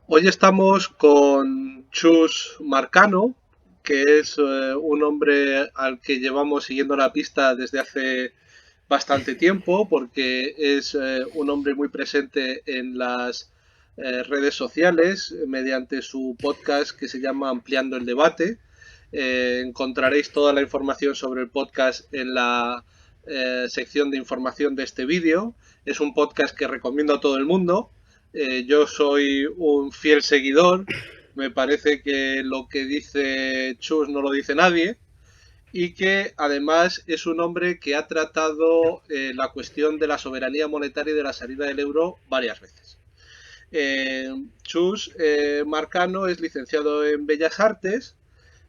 Hoy estamos con Chus Marcano, que es un hombre al que llevamos siguiendo la pista desde hace bastante tiempo, porque es un hombre muy presente en las redes sociales mediante su podcast que se llama Ampliando el Debate. Encontraréis toda la información sobre el podcast en la sección de información de este vídeo. Es un podcast que recomiendo a todo el mundo. Yo soy un fiel seguidor. Me parece que lo que dice Chus no lo dice nadie. Y que además es un hombre que ha tratado la cuestión de la soberanía monetaria y de la salida del euro varias veces. Chus Marcano es licenciado en Bellas Artes.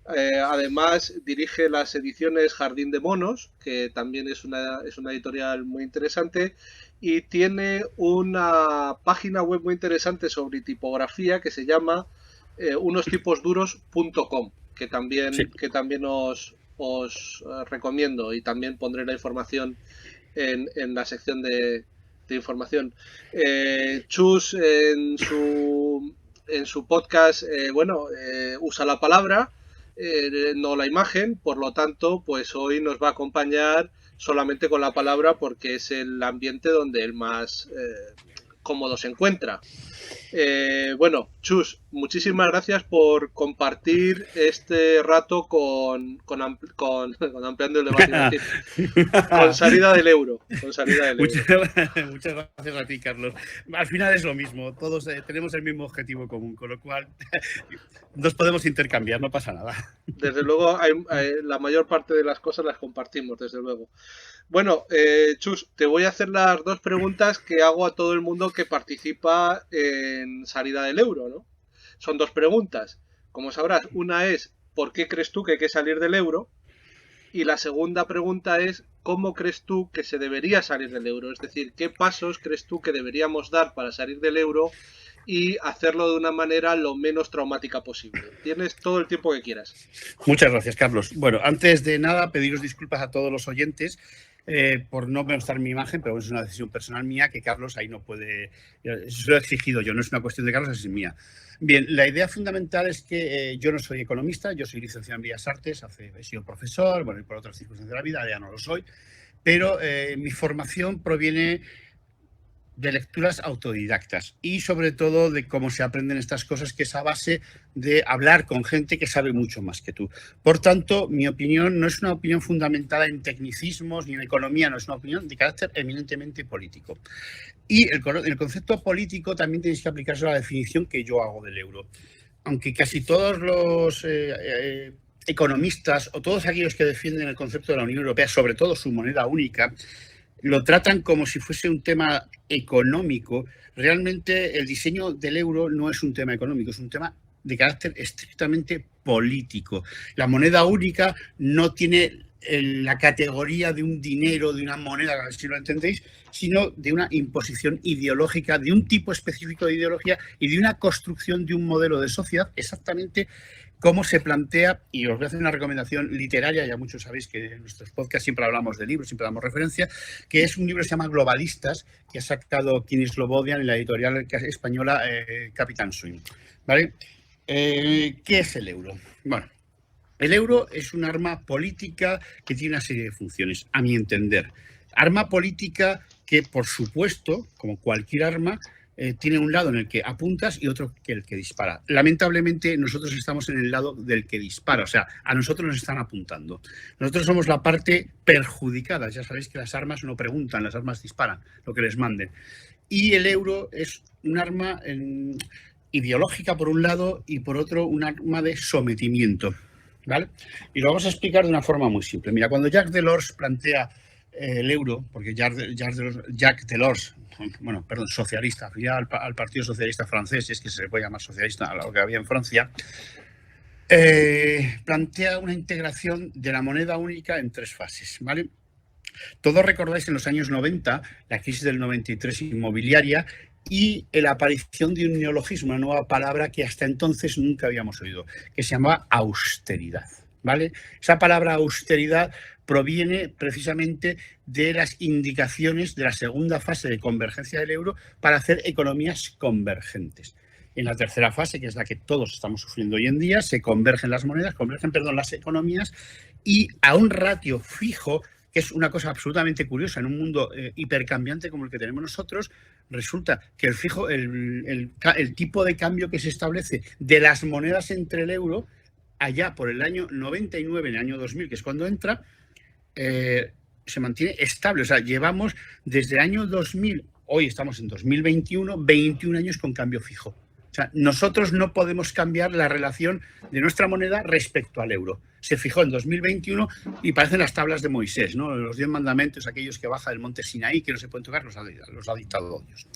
Además dirige las ediciones Jardín de Monos, que también es una editorial muy interesante, y tiene una página web muy interesante sobre tipografía que se llama unostiposduros.com, Sí. que también os recomiendo, y también pondré la información en la sección de información. Chus en su podcast, usa la palabra, no la imagen, por lo tanto, pues hoy nos va a acompañar solamente con la palabra porque es el ambiente donde él más cómodo se encuentra. Chus, muchísimas gracias por compartir este rato con Ampliando el Debate, iba a decir, con salida del euro. Con salida del euro. Muchas gracias a ti, Carlos. Al final es lo mismo, todos tenemos el mismo objetivo común, con lo cual nos podemos intercambiar, no pasa nada. Desde luego, la mayor parte de las cosas las compartimos, desde luego. Bueno, Chus, te voy a hacer las dos preguntas que hago a todo el mundo que participa en salida del euro, ¿no? Son dos preguntas. Como sabrás, una es ¿por qué crees tú que hay que salir del euro? Y la segunda pregunta es ¿cómo crees tú que se debería salir del euro? Es decir, ¿qué pasos crees tú que deberíamos dar para salir del euro y hacerlo de una manera lo menos traumática posible? Tienes todo el tiempo que quieras. Muchas gracias, Carlos. Bueno, antes de nada, pediros disculpas a todos los oyentes por no mostrar mi imagen, pero es una decisión personal mía que Carlos ahí no puede. Eso lo he exigido yo, no es una cuestión de Carlos, es mía. Bien, la idea fundamental es que yo no soy economista, yo soy licenciado en Bellas Artes, he sido profesor, bueno, y por otras circunstancias de la vida ya no lo soy, pero mi formación proviene de lecturas autodidactas y sobre todo de cómo se aprenden estas cosas, que es a base de hablar con gente que sabe mucho más que tú. Por tanto, mi opinión no es una opinión fundamentada en tecnicismos ni en economía, no es una opinión de carácter eminentemente político. Y el concepto político también tenéis que aplicarse a la definición que yo hago del euro. Aunque casi todos los economistas o todos aquellos que defienden el concepto de la Unión Europea, sobre todo su moneda única, lo tratan como si fuese un tema económico. Realmente el diseño del euro no es un tema económico, es un tema de carácter estrictamente político. La moneda única no tiene la categoría de un dinero, de una moneda, si lo entendéis, sino de una imposición ideológica, de un tipo específico de ideología y de una construcción de un modelo de sociedad exactamente cómo se plantea, y os voy a hacer una recomendación literaria, ya muchos sabéis que en nuestros podcasts siempre hablamos de libros, siempre damos referencia, que es un libro que se llama Globalistas, que ha sacado Quini Slobodian en la editorial española Capitán Swing. ¿Vale? ¿Qué es el euro? Bueno, el euro es un arma política que tiene una serie de funciones, a mi entender. Arma política que, por supuesto, como cualquier arma, tiene un lado en el que apuntas y otro que el que dispara. Lamentablemente, nosotros estamos en el lado del que dispara, o sea, a nosotros nos están apuntando. Nosotros somos la parte perjudicada. Ya sabéis que las armas no preguntan, las armas disparan, lo que les manden. Y el euro es un arma ideológica, por un lado, y por otro, un arma de sometimiento. ¿Vale? Y lo vamos a explicar de una forma muy simple. Mira, cuando Jacques Delors plantea el euro, porque Jacques Delors, socialista, afiliado al Partido Socialista francés, es que se le puede llamar socialista a lo que había en Francia, plantea una integración de la moneda única en 3 fases, ¿vale? Todos recordáis en los años 90, la crisis del 93 inmobiliaria y la aparición de un neologismo, una nueva palabra que hasta entonces nunca habíamos oído, que se llamaba austeridad. ¿vale? Esa palabra austeridad proviene precisamente de las indicaciones de la segunda fase de convergencia del euro para hacer economías convergentes. En la tercera fase, que es la que todos estamos sufriendo hoy en día, se convergen las monedas, las economías, y a un ratio fijo, que es una cosa absolutamente curiosa en un mundo hipercambiante como el que tenemos nosotros. Resulta que el tipo de cambio que se establece de las monedas entre el euro, allá por el año 99, en el año 2000, que es cuando entra, se mantiene estable. O sea, llevamos desde el año 2000, hoy estamos en 2021, 21 años con cambio fijo. O sea, nosotros no podemos cambiar la relación de nuestra moneda respecto al euro. Se fijó en 2021 y parecen las tablas de Moisés, ¿no? Los 10 mandamientos, aquellos que baja del monte Sinaí, que no se pueden tocar, los ha dictado Dios.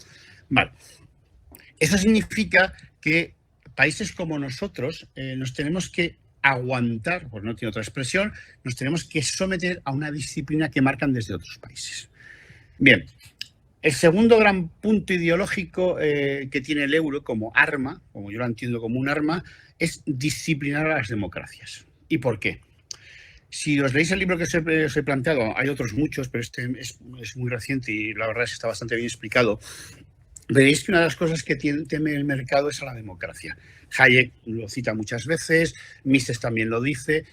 Vale. Eso significa que países como nosotros nos tenemos que aguantar, pues no tiene otra expresión, nos tenemos que someter a una disciplina que marcan desde otros países. Bien, el segundo gran punto ideológico que tiene el euro como arma, como yo lo entiendo como un arma, es disciplinar a las democracias. ¿Y por qué? Si os leéis el libro que os he planteado, hay otros muchos, pero este es muy reciente y la verdad es que está bastante bien explicado. Veréis que una de las cosas que teme el mercado es a la democracia. Hayek lo cita muchas veces, Mises también lo dice,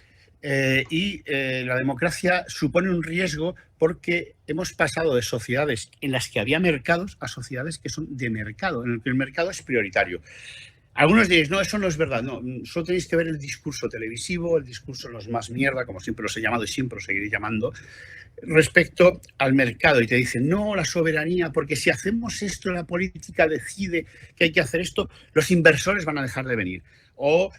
la democracia supone un riesgo porque hemos pasado de sociedades en las que había mercados a sociedades que son de mercado, en el que el mercado es prioritario. Algunos diréis, no, eso no es verdad. No, solo tenéis que ver el discurso televisivo, el discurso los más mierda, como siempre los he llamado y siempre los seguiré llamando, respecto al mercado. Y te dicen, no, la soberanía, porque si hacemos esto, la política decide que hay que hacer esto, los inversores van a dejar de venir. O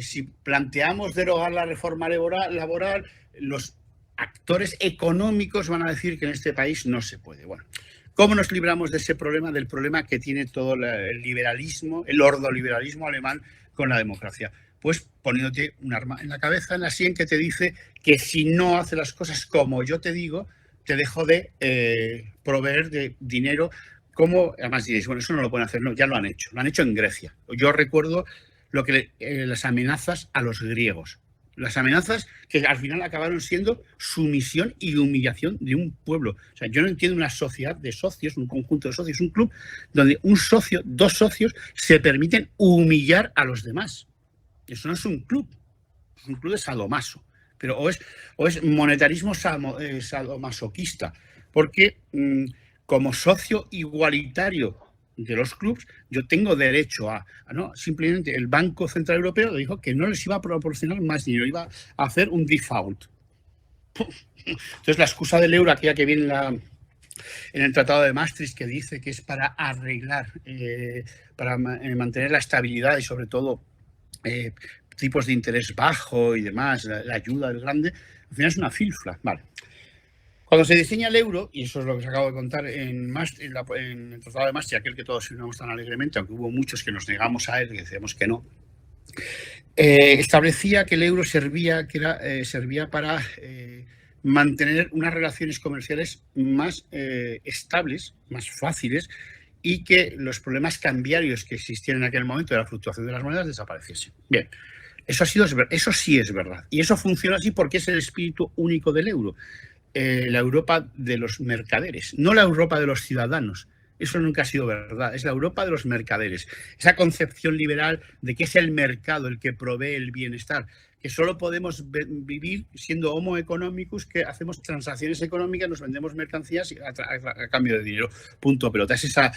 si planteamos derogar la reforma laboral, los actores económicos van a decir que en este país no se puede. Bueno, ¿cómo nos libramos de ese problema, del problema que tiene todo el liberalismo, el ordoliberalismo alemán con la democracia? Pues poniéndote un arma en la cabeza, en la sien, que te dice que si no haces las cosas como yo te digo, te dejo de proveer de dinero. Como, además diréis, bueno, eso no lo pueden hacer. No, ya lo han hecho en Grecia. Yo recuerdo las amenazas a los griegos. Las amenazas que al final acabaron siendo sumisión y humillación de un pueblo. O sea, yo no entiendo una sociedad de socios, un conjunto de socios, un club, donde un socio, dos socios, se permiten humillar a los demás. Eso no es un club, es un club de sadomaso. Pero o es monetarismo sadomasoquista, porque como socio igualitario de los clubs, yo tengo derecho no, simplemente el Banco Central Europeo dijo que no les iba a proporcionar más dinero, iba a hacer un default. Entonces la excusa del euro, aquella que viene en el Tratado de Maastricht, que dice que es para arreglar, para mantener la estabilidad y sobre todo tipos de interés bajo y demás, la ayuda del grande, al final es una filfla. Vale. Cuando se diseña el euro, y eso es lo que os acabo de contar en el Tratado de Maastricht, aquel que todos firmamos tan alegremente, aunque hubo muchos que nos negamos a él, que decíamos que no, establecía que el euro servía para mantener unas relaciones comerciales más estables, más fáciles, y que los problemas cambiarios que existían en aquel momento de la fluctuación de las monedas desapareciesen. Bien, eso sí es verdad. Y eso funciona así porque es el espíritu único del euro. La Europa de los mercaderes, no la Europa de los ciudadanos. Eso nunca ha sido verdad. Es la Europa de los mercaderes. Esa concepción liberal de que es el mercado el que provee el bienestar, que solo podemos vivir siendo homo economicus, que hacemos transacciones económicas, nos vendemos mercancías a cambio de dinero. Punto pelota. Es esa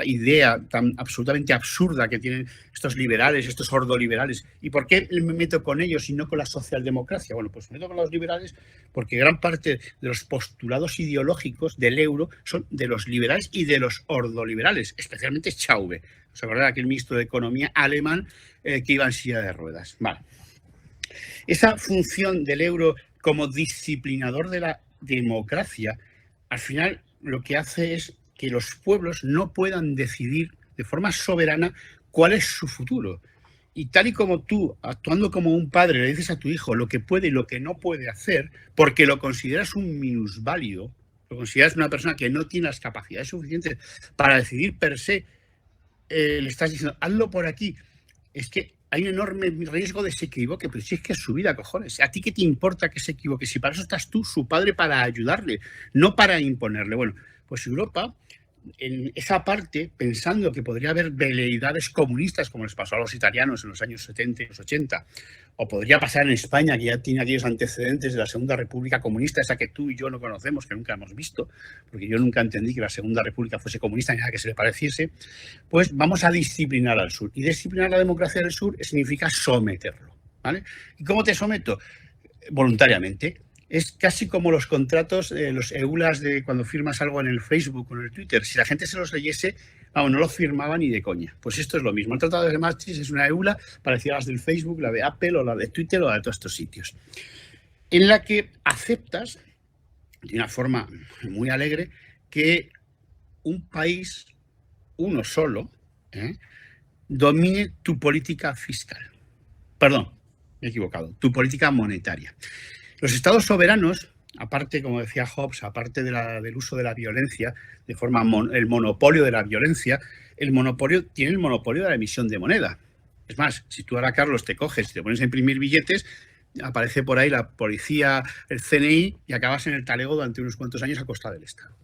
idea tan absolutamente absurda que tienen estos liberales, estos ordoliberales. ¿Y por qué me meto con ellos y no con la socialdemocracia? Bueno, pues me meto con los liberales porque gran parte de los postulados ideológicos del euro son de los liberales y de los ordoliberales, especialmente Schäuble. ¿Os acordáis de aquel ministro de Economía alemán que iba en silla de ruedas? Vale. Esa función del euro como disciplinador de la democracia, al final lo que hace es que los pueblos no puedan decidir de forma soberana cuál es su futuro. Y tal y como tú, actuando como un padre, le dices a tu hijo lo que puede y lo que no puede hacer, porque lo consideras un minusválido, lo consideras una persona que no tiene las capacidades suficientes para decidir per se, le estás diciendo, hazlo por aquí. Es que hay un enorme riesgo de que se equivoque, pero si es que es su vida, cojones. ¿A ti qué te importa que se equivoque? Si para eso estás tú, su padre, para ayudarle, no para imponerle. Bueno, pues Europa, en esa parte, pensando que podría haber veleidades comunistas, como les pasó a los italianos en los años 70 y los 80, o podría pasar en España, que ya tiene aquellos antecedentes de la Segunda República Comunista, esa que tú y yo no conocemos, que nunca hemos visto, porque yo nunca entendí que la Segunda República fuese comunista ni nada que se le pareciese, pues vamos a disciplinar al sur. Y disciplinar la democracia del sur significa someterlo, ¿vale? ¿Y cómo te someto? Voluntariamente. Es casi como los contratos, los EULAs de cuando firmas algo en el Facebook o en el Twitter. Si la gente se los leyese, vamos, no lo firmaba ni de coña. Pues esto es lo mismo. El Tratado de Maastricht es una EULA parecida a las del Facebook, la de Apple o la de Twitter o la de todos estos sitios, en la que aceptas, de una forma muy alegre, que un país, uno solo, domine tu política fiscal. Perdón, me he equivocado, tu política monetaria. Los estados soberanos, aparte, como decía Hobbes, aparte del uso de la violencia, de forma el monopolio de la violencia, tiene el monopolio de la emisión de moneda. Es más, si tú ahora, Carlos, te coges y te pones a imprimir billetes, aparece por ahí la policía, el CNI, y acabas en el talego durante unos cuantos años a costa del Estado.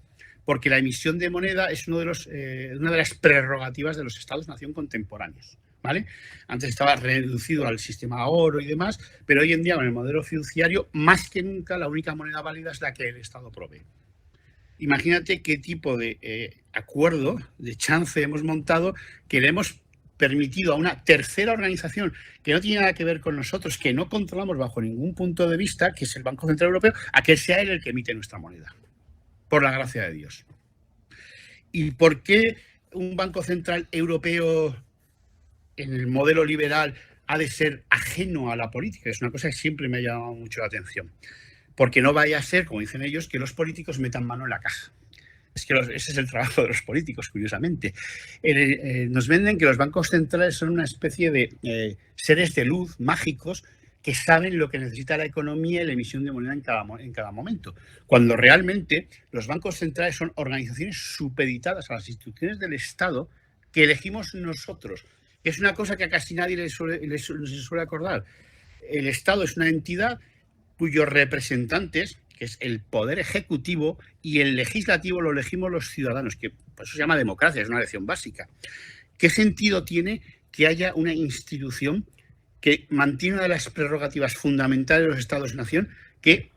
Porque la emisión de moneda es una de las prerrogativas de los estados-nación contemporáneos, ¿vale? Antes estaba reducido al sistema oro y demás, pero hoy en día con el modelo fiduciario, más que nunca, la única moneda válida es la que el Estado provee. Imagínate qué tipo de acuerdo, de chance hemos montado, que le hemos permitido a una tercera organización que no tiene nada que ver con nosotros, que no controlamos bajo ningún punto de vista, que es el Banco Central Europeo, a que sea él el que emite nuestra moneda. Por la gracia de Dios. ¿Y por qué un Banco Central Europeo en el modelo liberal ha de ser ajeno a la política? Es una cosa que siempre me ha llamado mucho la atención. Porque no vaya a ser, como dicen ellos, que los políticos metan mano en la caja. Es que ese es el trabajo de los políticos, curiosamente. Nos venden que los bancos centrales son una especie de seres de luz mágicos que saben lo que necesita la economía y la emisión de moneda en cada momento. Cuando realmente los bancos centrales son organizaciones supeditadas a las instituciones del Estado que elegimos nosotros. Es una cosa que a casi nadie le suele acordar. El Estado es una entidad cuyos representantes, que es el poder ejecutivo, y el legislativo lo elegimos los ciudadanos, que por eso se llama democracia, es una elección básica. ¿Qué sentido tiene que haya una institución que mantiene una de las prerrogativas fundamentales de los estados-nación, que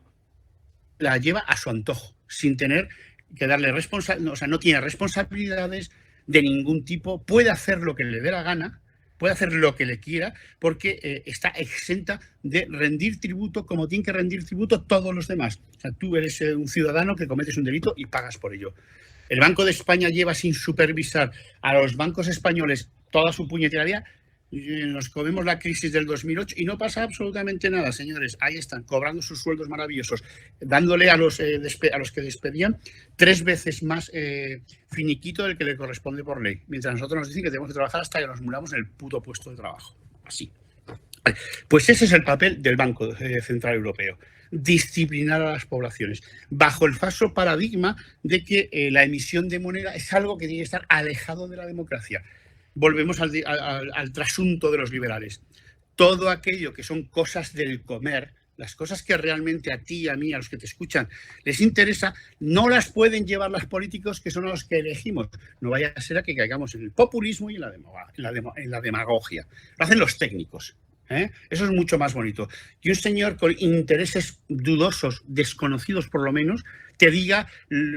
la lleva a su antojo, sin tener que darle responsabilidad, o sea, no tiene responsabilidades de ningún tipo, puede hacer lo que le dé la gana, puede hacer lo que le quiera, porque está exenta de rendir tributo como tienen que rendir tributo todos los demás. O sea, tú eres un ciudadano que cometes un delito y pagas por ello. El Banco de España lleva sin supervisar a los bancos españoles toda su puñetera vida. Nos comemos la crisis del 2008 y no pasa absolutamente nada, señores. Ahí están, cobrando sus sueldos maravillosos, dándole a los que despedían 3 veces más finiquito del que le corresponde por ley. Mientras nosotros nos dicen que tenemos que trabajar hasta que nos muramos en el puto puesto de trabajo. Así. Pues ese es el papel del Banco Central Europeo. Disciplinar a las poblaciones, bajo el falso paradigma de que la emisión de moneda es algo que tiene que estar alejado de la democracia. Volvemos al trasunto de los liberales. Todo aquello que son cosas del comer, las cosas que realmente a ti, a mí, a los que te escuchan, les interesa, no las pueden llevar los políticos que son los que elegimos. No vaya a ser a que caigamos en el populismo y en la demagogia. Lo hacen los técnicos. Eso es mucho más bonito. Y un señor con intereses dudosos, desconocidos por lo menos, te diga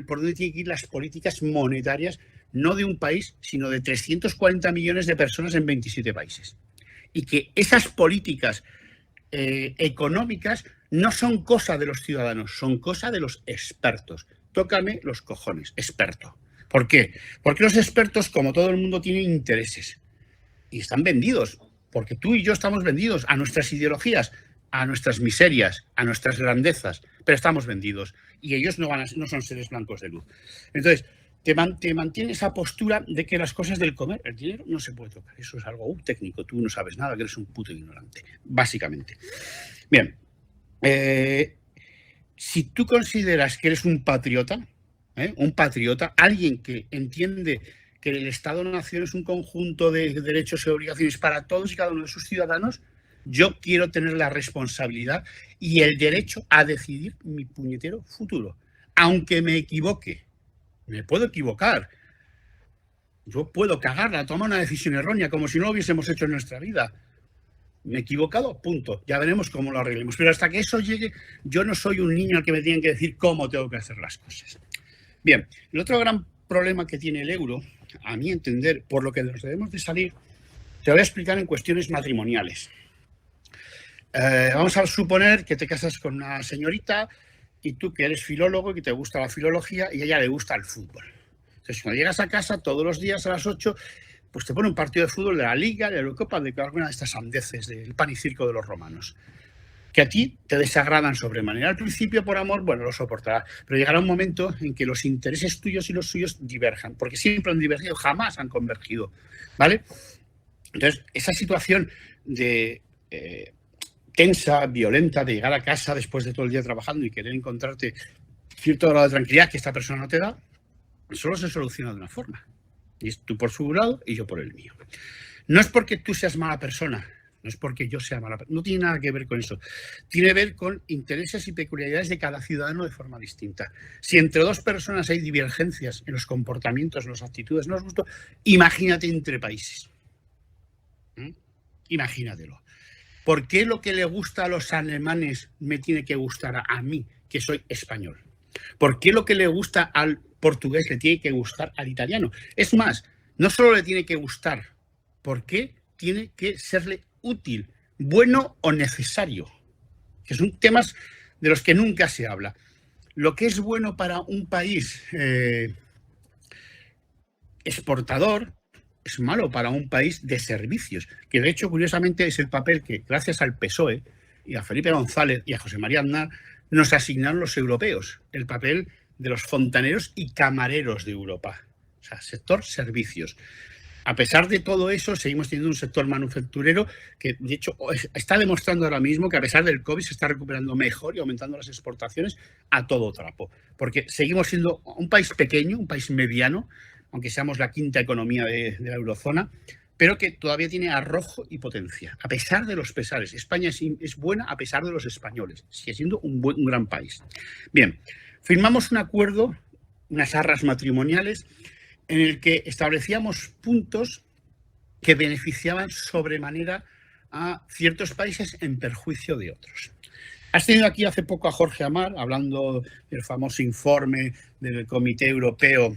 por dónde tienen que ir las políticas monetarias, no de un país, sino de 340 millones de personas en 27 países. Y que esas políticas económicas no son cosa de los ciudadanos, son cosa de los expertos. Tócame los cojones, experto. ¿Por qué? Porque los expertos, como todo el mundo, tienen intereses y están vendidos. Porque tú y yo estamos vendidos a nuestras ideologías, a nuestras miserias, a nuestras grandezas, pero estamos vendidos. Y ellos no son seres blancos de luz. Entonces, te mantiene esa postura de que las cosas del comer, el dinero no se puede tocar. Eso es algo técnico. Tú no sabes nada, que eres un puto ignorante, básicamente. Bien. Si tú consideras que eres un patriota, alguien que entiende que el Estado-nación es un conjunto de derechos y obligaciones para todos y cada uno de sus ciudadanos, yo quiero tener la responsabilidad y el derecho a decidir mi puñetero futuro. Aunque me equivoque, me puedo equivocar. Yo puedo cagarla, tomar una decisión errónea, como si no lo hubiésemos hecho en nuestra vida. Me he equivocado, punto. Ya veremos cómo lo arreglemos. Pero hasta que eso llegue, yo no soy un niño al que me tienen que decir cómo tengo que hacer las cosas. Bien, el otro gran problema que tiene el euro, a mi entender, por lo que nos debemos de salir, te lo voy a explicar en cuestiones matrimoniales. Vamos a suponer que te casas con una señorita y tú que eres filólogo y que te gusta la filología y a ella le gusta el fútbol. Entonces, cuando llegas a casa todos los días a las 8, pues te pone un partido de fútbol de la Liga, de la Eurocopa, de alguna de estas sandeces del pan y circo de los romanos, que a ti te desagradan sobremanera. Al principio, por amor, bueno, lo soportarás, pero llegará un momento en que los intereses tuyos y los suyos diverjan, porque siempre han divergido, jamás han convergido, ¿vale? Entonces, esa situación de tensa, violenta, de llegar a casa después de todo el día trabajando y querer encontrarte cierto grado de tranquilidad que esta persona no te da, solo se soluciona de una forma. Y es tú por su lado y yo por el mío. No es porque tú seas mala persona, no es porque yo sea mala persona, no tiene nada que ver con eso. Tiene que ver con intereses y peculiaridades de cada ciudadano de forma distinta. Si entre dos personas hay divergencias en los comportamientos, en las actitudes, en los gustos, imagínate entre países. Imagínatelo. ¿Por qué lo que le gusta a los alemanes me tiene que gustar a mí, que soy español? ¿Por qué lo que le gusta al portugués le tiene que gustar al italiano? Es más, no solo le tiene que gustar, ¿por qué tiene que serle útil, bueno o necesario? Que son temas de los que nunca se habla. Lo que es bueno para un país exportador es malo para un país de servicios, que de hecho, curiosamente, es el papel que, gracias al PSOE y a Felipe González y a José María Aznar, nos asignaron los europeos, el papel de los fontaneros y camareros de Europa. O sea, sector servicios. A pesar de todo eso, seguimos teniendo un sector manufacturero que, de hecho, está demostrando ahora mismo que a pesar del COVID se está recuperando mejor y aumentando las exportaciones a todo trapo. Porque seguimos siendo un país pequeño, un país mediano, aunque seamos la quinta economía de la eurozona, pero que todavía tiene arrojo y potencia, a pesar de los pesares. España es buena a pesar de los españoles, sigue siendo un gran país. Bien, firmamos un acuerdo, unas arras matrimoniales, en el que establecíamos puntos que beneficiaban sobremanera a ciertos países en perjuicio de otros. Has tenido aquí hace poco a Jorge Amar, hablando del famoso informe del Comité Europeo,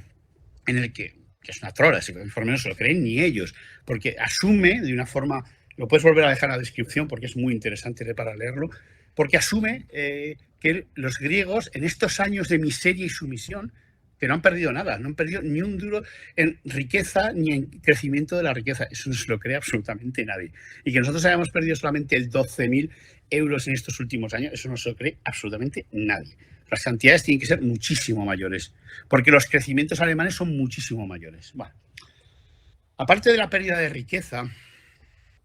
en el que es una trola, ese informe no se lo creen ni ellos, porque asume de una forma, lo puedes volver a dejar en la descripción porque es muy interesante para leerlo, porque asume que los griegos en estos años de miseria y sumisión, que no han perdido nada, no han perdido ni un duro en riqueza ni en crecimiento de la riqueza, eso no se lo cree absolutamente nadie, y que nosotros hayamos perdido solamente 12.000 euros en estos últimos años, eso no se lo cree absolutamente nadie. Las cantidades tienen que ser muchísimo mayores, porque los crecimientos alemanes son muchísimo mayores. Bueno, aparte de la pérdida de riqueza,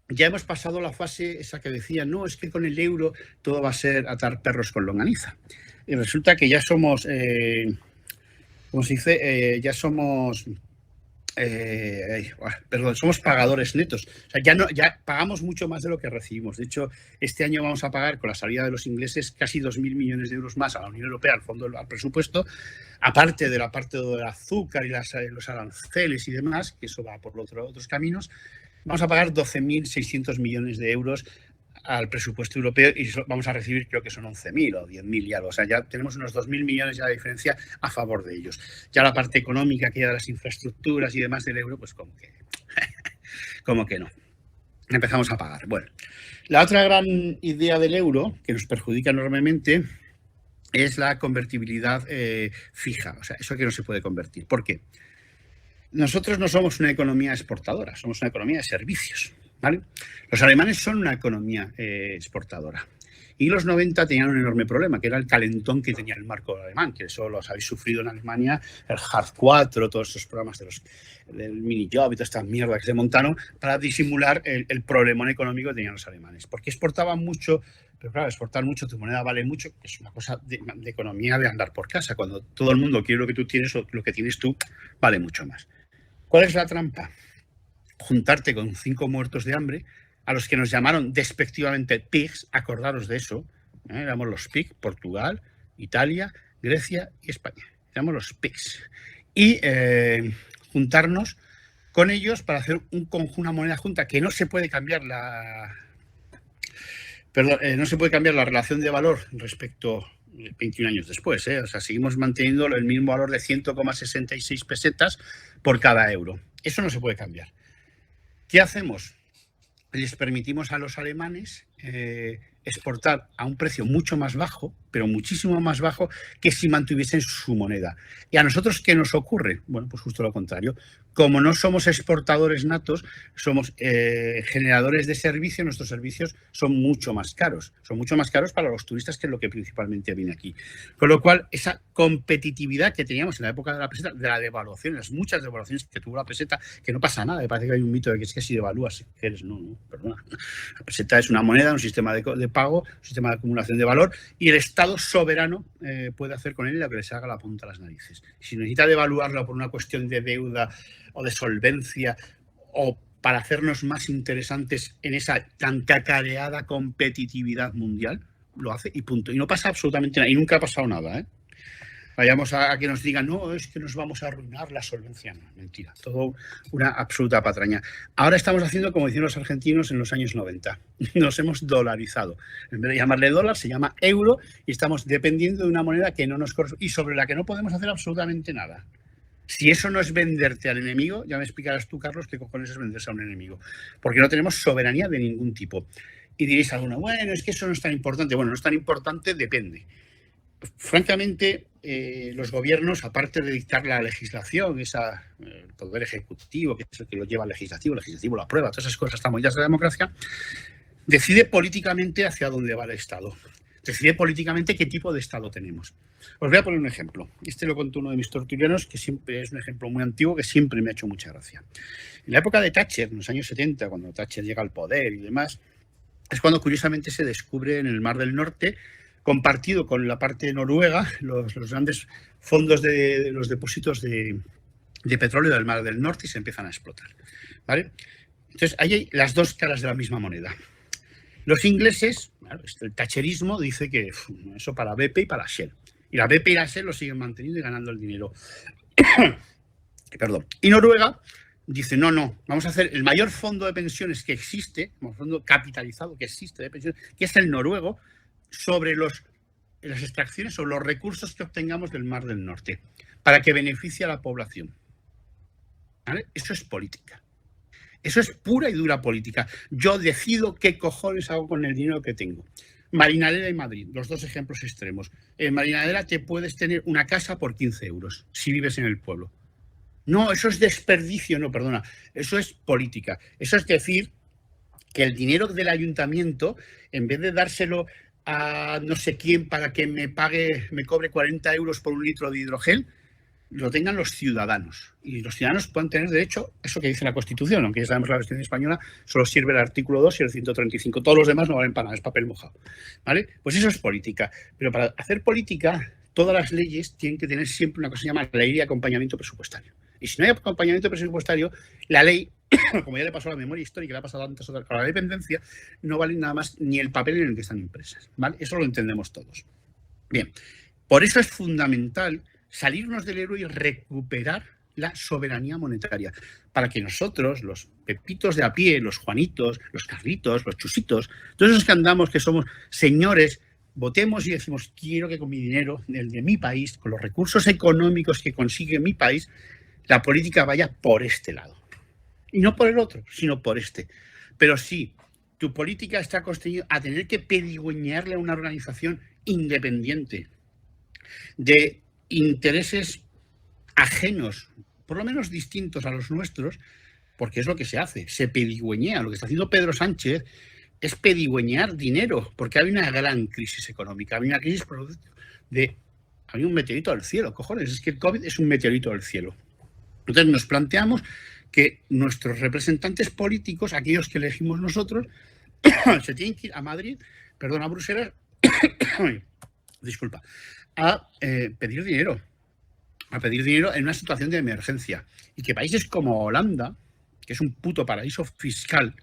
ya hemos pasado la fase esa que decía, no, es que con el euro todo va a ser atar perros con longaniza. Y resulta que ya somos, ¿cómo se dice? Ya somos... somos pagadores netos. O sea, ya pagamos mucho más de lo que recibimos. De hecho, este año vamos a pagar, con la salida de los ingleses, casi 2.000 millones de euros más a la Unión Europea, al presupuesto, aparte de la parte del azúcar y los aranceles y demás, que eso va por otros caminos. Vamos a pagar 12.600 millones de euros al presupuesto europeo y vamos a recibir, creo que son 11.000 o 10.000 y algo. O sea, ya tenemos unos 2.000 millones ya de diferencia a favor de ellos. Ya la parte económica, que ya de las infraestructuras y demás del euro, pues como que no. Empezamos a pagar. Bueno, la otra gran idea del euro, que nos perjudica enormemente, es la convertibilidad fija. O sea, eso que no se puede convertir. ¿Por qué? Nosotros no somos una economía exportadora, somos una economía de servicios. ¿Vale? Los alemanes son una economía exportadora. Y los 90 tenían un enorme problema, que era el calentón que tenía el marco alemán, que eso los habéis sufrido en Alemania, el Hartz IV, todos esos programas del mini-job y toda esta mierda que se montaron para disimular el problemón económico que tenían los alemanes. Porque exportaban mucho, pero claro, exportar mucho, tu moneda vale mucho, es una cosa de economía de andar por casa. Cuando todo el mundo quiere lo que tú tienes o lo que tienes tú, vale mucho más. ¿Cuál es la trampa? Juntarte con 5 muertos de hambre, a los que nos llamaron despectivamente pigs, acordaros de eso, éramos los pigs, Portugal, Italia, Grecia y España, éramos los pigs. Y juntarnos con ellos para hacer una moneda junta que no se puede cambiar no se puede cambiar la relación de valor respecto 21 años después, O sea, seguimos manteniendo el mismo valor de 100,66 pesetas por cada euro. Eso no se puede cambiar. ¿Qué hacemos? Les permitimos a los alemanes exportar a un precio mucho más bajo, pero muchísimo más bajo que si mantuviesen su moneda. ¿Y a nosotros qué nos ocurre? Bueno, pues justo lo contrario. Como no somos exportadores natos, somos generadores de servicios, nuestros servicios son mucho más caros. Son mucho más caros para los turistas, que es lo que principalmente viene aquí. Con lo cual, esa competitividad que teníamos en la época de la peseta, de la devaluación, las muchas devaluaciones que tuvo la peseta, que no pasa nada, me parece que hay un mito de que es que si devalúas, eres no, perdona. La peseta es una moneda, un sistema de pago, un sistema de acumulación de valor, y el Estado soberano puede hacer con él lo que le salga la punta a las narices. Si necesita devaluarlo por una cuestión de deuda o de solvencia, o para hacernos más interesantes en esa tan cacareada competitividad mundial, lo hace y punto. Y no pasa absolutamente nada. Y nunca ha pasado nada, Vayamos a que nos digan, no, es que nos vamos a arruinar la solvencia. No, mentira, todo una absoluta patraña. Ahora estamos haciendo como hicieron los argentinos en los años 90. Nos hemos dolarizado. En vez de llamarle dólar, se llama euro, y estamos dependiendo de una moneda que no nos corresponde y sobre la que no podemos hacer absolutamente nada. Si eso no es venderte al enemigo, ya me explicarás tú, Carlos, qué cojones es venderse a un enemigo. Porque no tenemos soberanía de ningún tipo. Y diréis a alguno, bueno, es que eso no es tan importante. Bueno, no es tan importante, depende. Francamente, los gobiernos, aparte de dictar la legislación, el poder ejecutivo, que es el que lo lleva al legislativo lo aprueba, todas esas cosas están muy de la democracia, decide políticamente hacia dónde va el Estado. Decide políticamente qué tipo de Estado tenemos. Os voy a poner un ejemplo. Este lo contó uno de mis tertulianos, que siempre es un ejemplo muy antiguo, que siempre me ha hecho mucha gracia. En la época de Thatcher, en los años 70, cuando Thatcher llega al poder y demás, es cuando curiosamente se descubre en el Mar del Norte, compartido con la parte de Noruega, los grandes fondos de los depósitos de petróleo del Mar del Norte, y se empiezan a explotar, ¿vale? Entonces, ahí hay las dos caras de la misma moneda. Los ingleses, el thatcherismo, dice que eso para BP y para Shell. Y la BP y la Shell lo siguen manteniendo y ganando el dinero. Perdón. Y Noruega dice, no, vamos a hacer el mayor fondo de pensiones que existe, un fondo capitalizado que existe de pensiones, que es el noruego, sobre las extracciones o los recursos que obtengamos del Mar del Norte, para que beneficie a la población. ¿Vale? Eso es política. Eso es pura y dura política. Yo decido qué cojones hago con el dinero que tengo. Marinadera y Madrid, los dos ejemplos extremos. En Marinadera te puedes tener una casa por 15 euros si vives en el pueblo. No, eso es desperdicio, no, perdona. Eso es política. Eso es decir que el dinero del ayuntamiento, en vez de dárselo a no sé quién para que me cobre 40 euros por un litro de hidrogel, lo tengan los ciudadanos. Y los ciudadanos pueden tener derecho, eso que dice la Constitución, aunque ya sabemos que la Constitución española solo sirve el artículo 2 y el 135. Todos los demás no valen para nada, es papel mojado. ¿Vale? Pues eso es política. Pero para hacer política, todas las leyes tienen que tener siempre una cosa que se llama la ley de acompañamiento presupuestario. Y si no hay acompañamiento presupuestario, la ley, como ya le pasó a la memoria histórica, le ha pasado a tantas otras, con la dependencia, no vale nada más ni el papel en el que están impresas. ¿Vale? Eso lo entendemos todos. Bien, por eso es fundamental salirnos del euro y recuperar la soberanía monetaria, para que nosotros, los pepitos de a pie, los Juanitos, los Carlitos, los Chusitos, todos esos que andamos, que somos señores, votemos y decimos, quiero que con mi dinero, el de mi país, con los recursos económicos que consigue mi país, la política vaya por este lado. Y no por el otro, sino por este. Pero si tu política está construida a tener que pedigüeñarle a una organización independiente de intereses ajenos, por lo menos distintos a los nuestros, porque es lo que se hace, se pedigüeñea. Lo que está haciendo Pedro Sánchez es pedigüeñar dinero, porque hay una gran crisis económica, hay una crisis hay un meteorito del cielo, cojones, es que el COVID es un meteorito del cielo. Entonces nos planteamos que nuestros representantes políticos, aquellos que elegimos nosotros, se tienen que ir a Madrid, perdón, a Bruselas, disculpa, a pedir dinero. a pedir dinero en una situación de emergencia. Y que países como Holanda, que es un puto paraíso fiscal,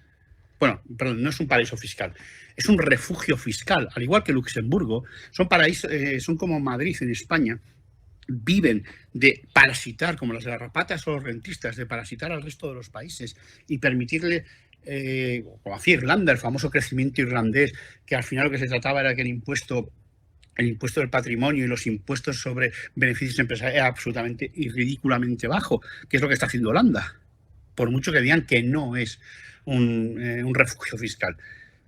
bueno, perdón, no es un paraíso fiscal, es un refugio fiscal, al igual que Luxemburgo, son paraísos, son como Madrid en España, viven de parasitar, como las garrapatas o los rentistas, de parasitar al resto de los países y permitirle, como hacía Irlanda, el famoso crecimiento irlandés, que al final lo que se trataba era que el impuesto del patrimonio y los impuestos sobre beneficios empresariales era absolutamente y ridículamente bajo, que es lo que está haciendo Holanda, por mucho que digan que no es un refugio fiscal.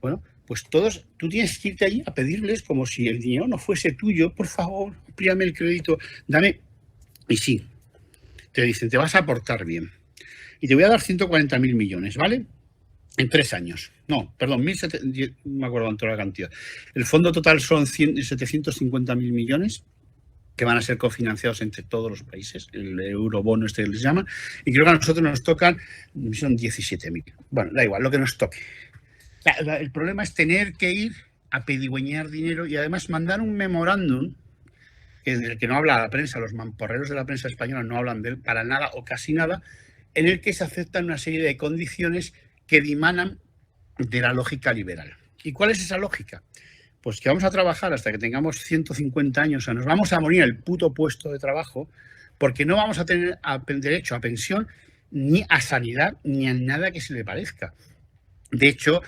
Bueno, pues tú tienes que irte allí a pedirles como si el dinero no fuese tuyo, por favor, amplíame el crédito, dame. Y sí, te dicen, te vas a portar bien. Y te voy a dar 140.000 millones, ¿vale? En 3 años. No, perdón, no me acuerdo cuánto era la cantidad. El fondo total son 750.000 millones que van a ser cofinanciados entre todos los países, el eurobono este que les llama, y creo que a nosotros nos tocan, son 17.000. Bueno, da igual, lo que nos toque. El problema es tener que ir a pedigüeñar dinero y además mandar un memorándum del que no habla la prensa, los mamporreros de la prensa española no hablan de él para nada o casi nada, en el que se aceptan una serie de condiciones que dimanan de la lógica liberal. ¿Y cuál es esa lógica? Pues que vamos a trabajar hasta que tengamos 150 años, o sea, nos vamos a morir en el puto puesto de trabajo porque no vamos a tener derecho a pensión ni a sanidad ni a nada que se le parezca. De hecho,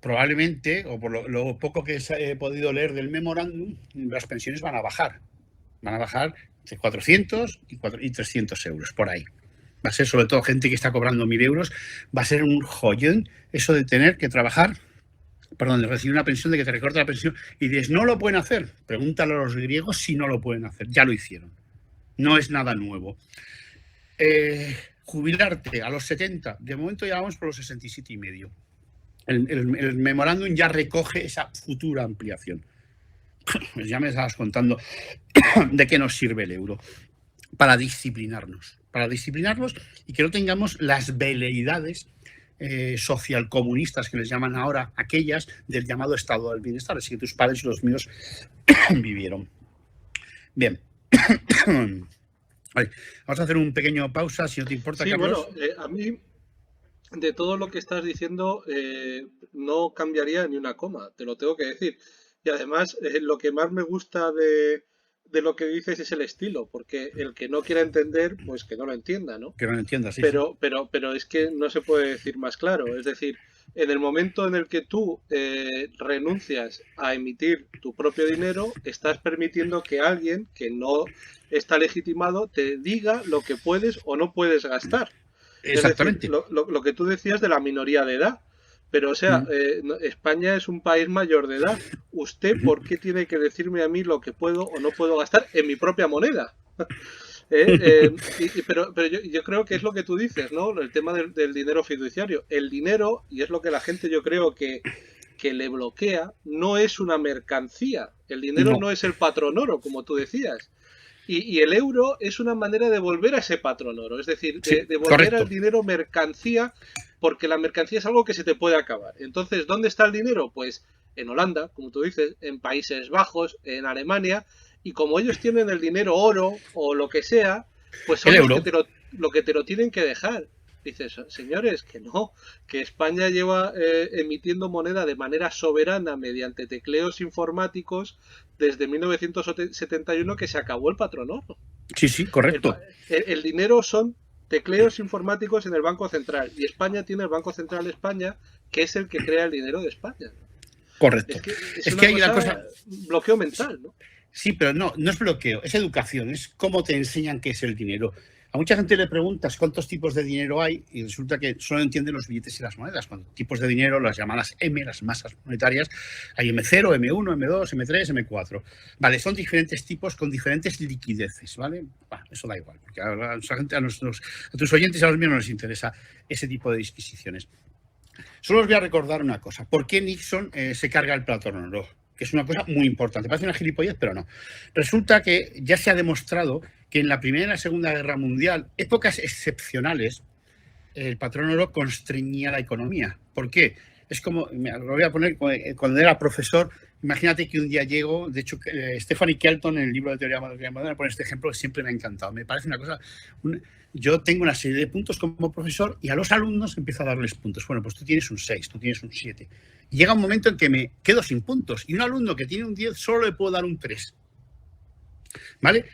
probablemente, o por lo poco que he podido leer del memorándum, las pensiones van a bajar. Van a bajar de 400 y 300 euros, por ahí. Va a ser sobre todo gente que está cobrando 1.000 euros. Va a ser un joyón eso de tener que trabajar, perdón, de recibir una pensión, de que te recorte la pensión. Y dices, no lo pueden hacer. Pregúntale a los griegos si no lo pueden hacer. Ya lo hicieron. No es nada nuevo. Jubilarte a los 70. De momento ya vamos por los 67,5. El memorándum ya recoge esa futura ampliación. Pues ya me estabas contando de qué nos sirve el euro. Para disciplinarnos y que no tengamos las veleidades socialcomunistas que les llaman ahora, aquellas del llamado estado del bienestar, así que tus padres y los míos vivieron. Bien. Vale, vamos a hacer un pequeño pausa, si no te importa, sí, Carlos. Bueno, a mí de todo lo que estás diciendo no cambiaría ni una coma, te lo tengo que decir. Y además, lo que más me gusta de lo que dices es el estilo, porque el que no quiera entender, pues que no lo entienda, ¿no? Que no lo entienda, sí. Pero es que no se puede decir más claro. Es decir, en el momento en el que tú renuncias a emitir tu propio dinero, estás permitiendo que alguien que no está legitimado te diga lo que puedes o no puedes gastar. Exactamente. Es decir, lo que tú decías de la minoría de edad. Pero, o sea, España es un país mayor de edad. ¿Usted por qué tiene que decirme a mí lo que puedo o no puedo gastar en mi propia moneda? Pero yo creo que es lo que tú dices, ¿no? El tema del dinero fiduciario. El dinero, y es lo que la gente yo creo que le bloquea, no es una mercancía. El dinero no es el patrón oro, como tú decías. Y el euro es una manera de volver a ese patrón oro, es decir, de volver al dinero mercancía, porque la mercancía es algo que se te puede acabar. Entonces, ¿dónde está el dinero? Pues en Holanda, como tú dices, en Países Bajos, en Alemania, y como ellos tienen el dinero oro o lo que sea, pues son lo que te lo tienen que dejar. Dices, señores, que no, que España lleva emitiendo moneda de manera soberana mediante tecleos informáticos desde 1971 que se acabó el patrón oro. Sí, correcto. El dinero son tecleos informáticos en el Banco Central y España tiene el Banco Central de España, que es el que crea el dinero de España. Correcto. Es que hay una cosa, bloqueo mental, ¿no? Sí, pero no es bloqueo, es educación, es cómo te enseñan qué es el dinero. A mucha gente le preguntas cuántos tipos de dinero hay y resulta que solo entienden los billetes y las monedas. Cuando tipos de dinero, las llamadas M, las masas monetarias, hay M0, M1, M2, M3, M4. Vale, son diferentes tipos con diferentes liquideces, ¿vale? Eso da igual, porque a tus oyentes y a los míos no les interesa ese tipo de disquisiciones. Solo os voy a recordar una cosa. ¿Por qué Nixon se carga el patrón oro? Que es una cosa muy importante. Parece una gilipollez, pero no. Resulta que ya se ha demostrado que en la Primera y la Segunda Guerra Mundial, épocas excepcionales, el patrón oro constreñía la economía. ¿Por qué? Es como, lo voy a poner, cuando era profesor, imagínate que un día llego, de hecho, Stephanie Kelton en el libro de Teoría Moderna pone este ejemplo que siempre me ha encantado. Me parece una cosa, yo tengo una serie de puntos como profesor y a los alumnos empiezo a darles puntos. Bueno, pues tú tienes un 6, tú tienes un 7. Y llega un momento en que me quedo sin puntos y un alumno que tiene un 10 solo le puedo dar un 3. ¿Vale?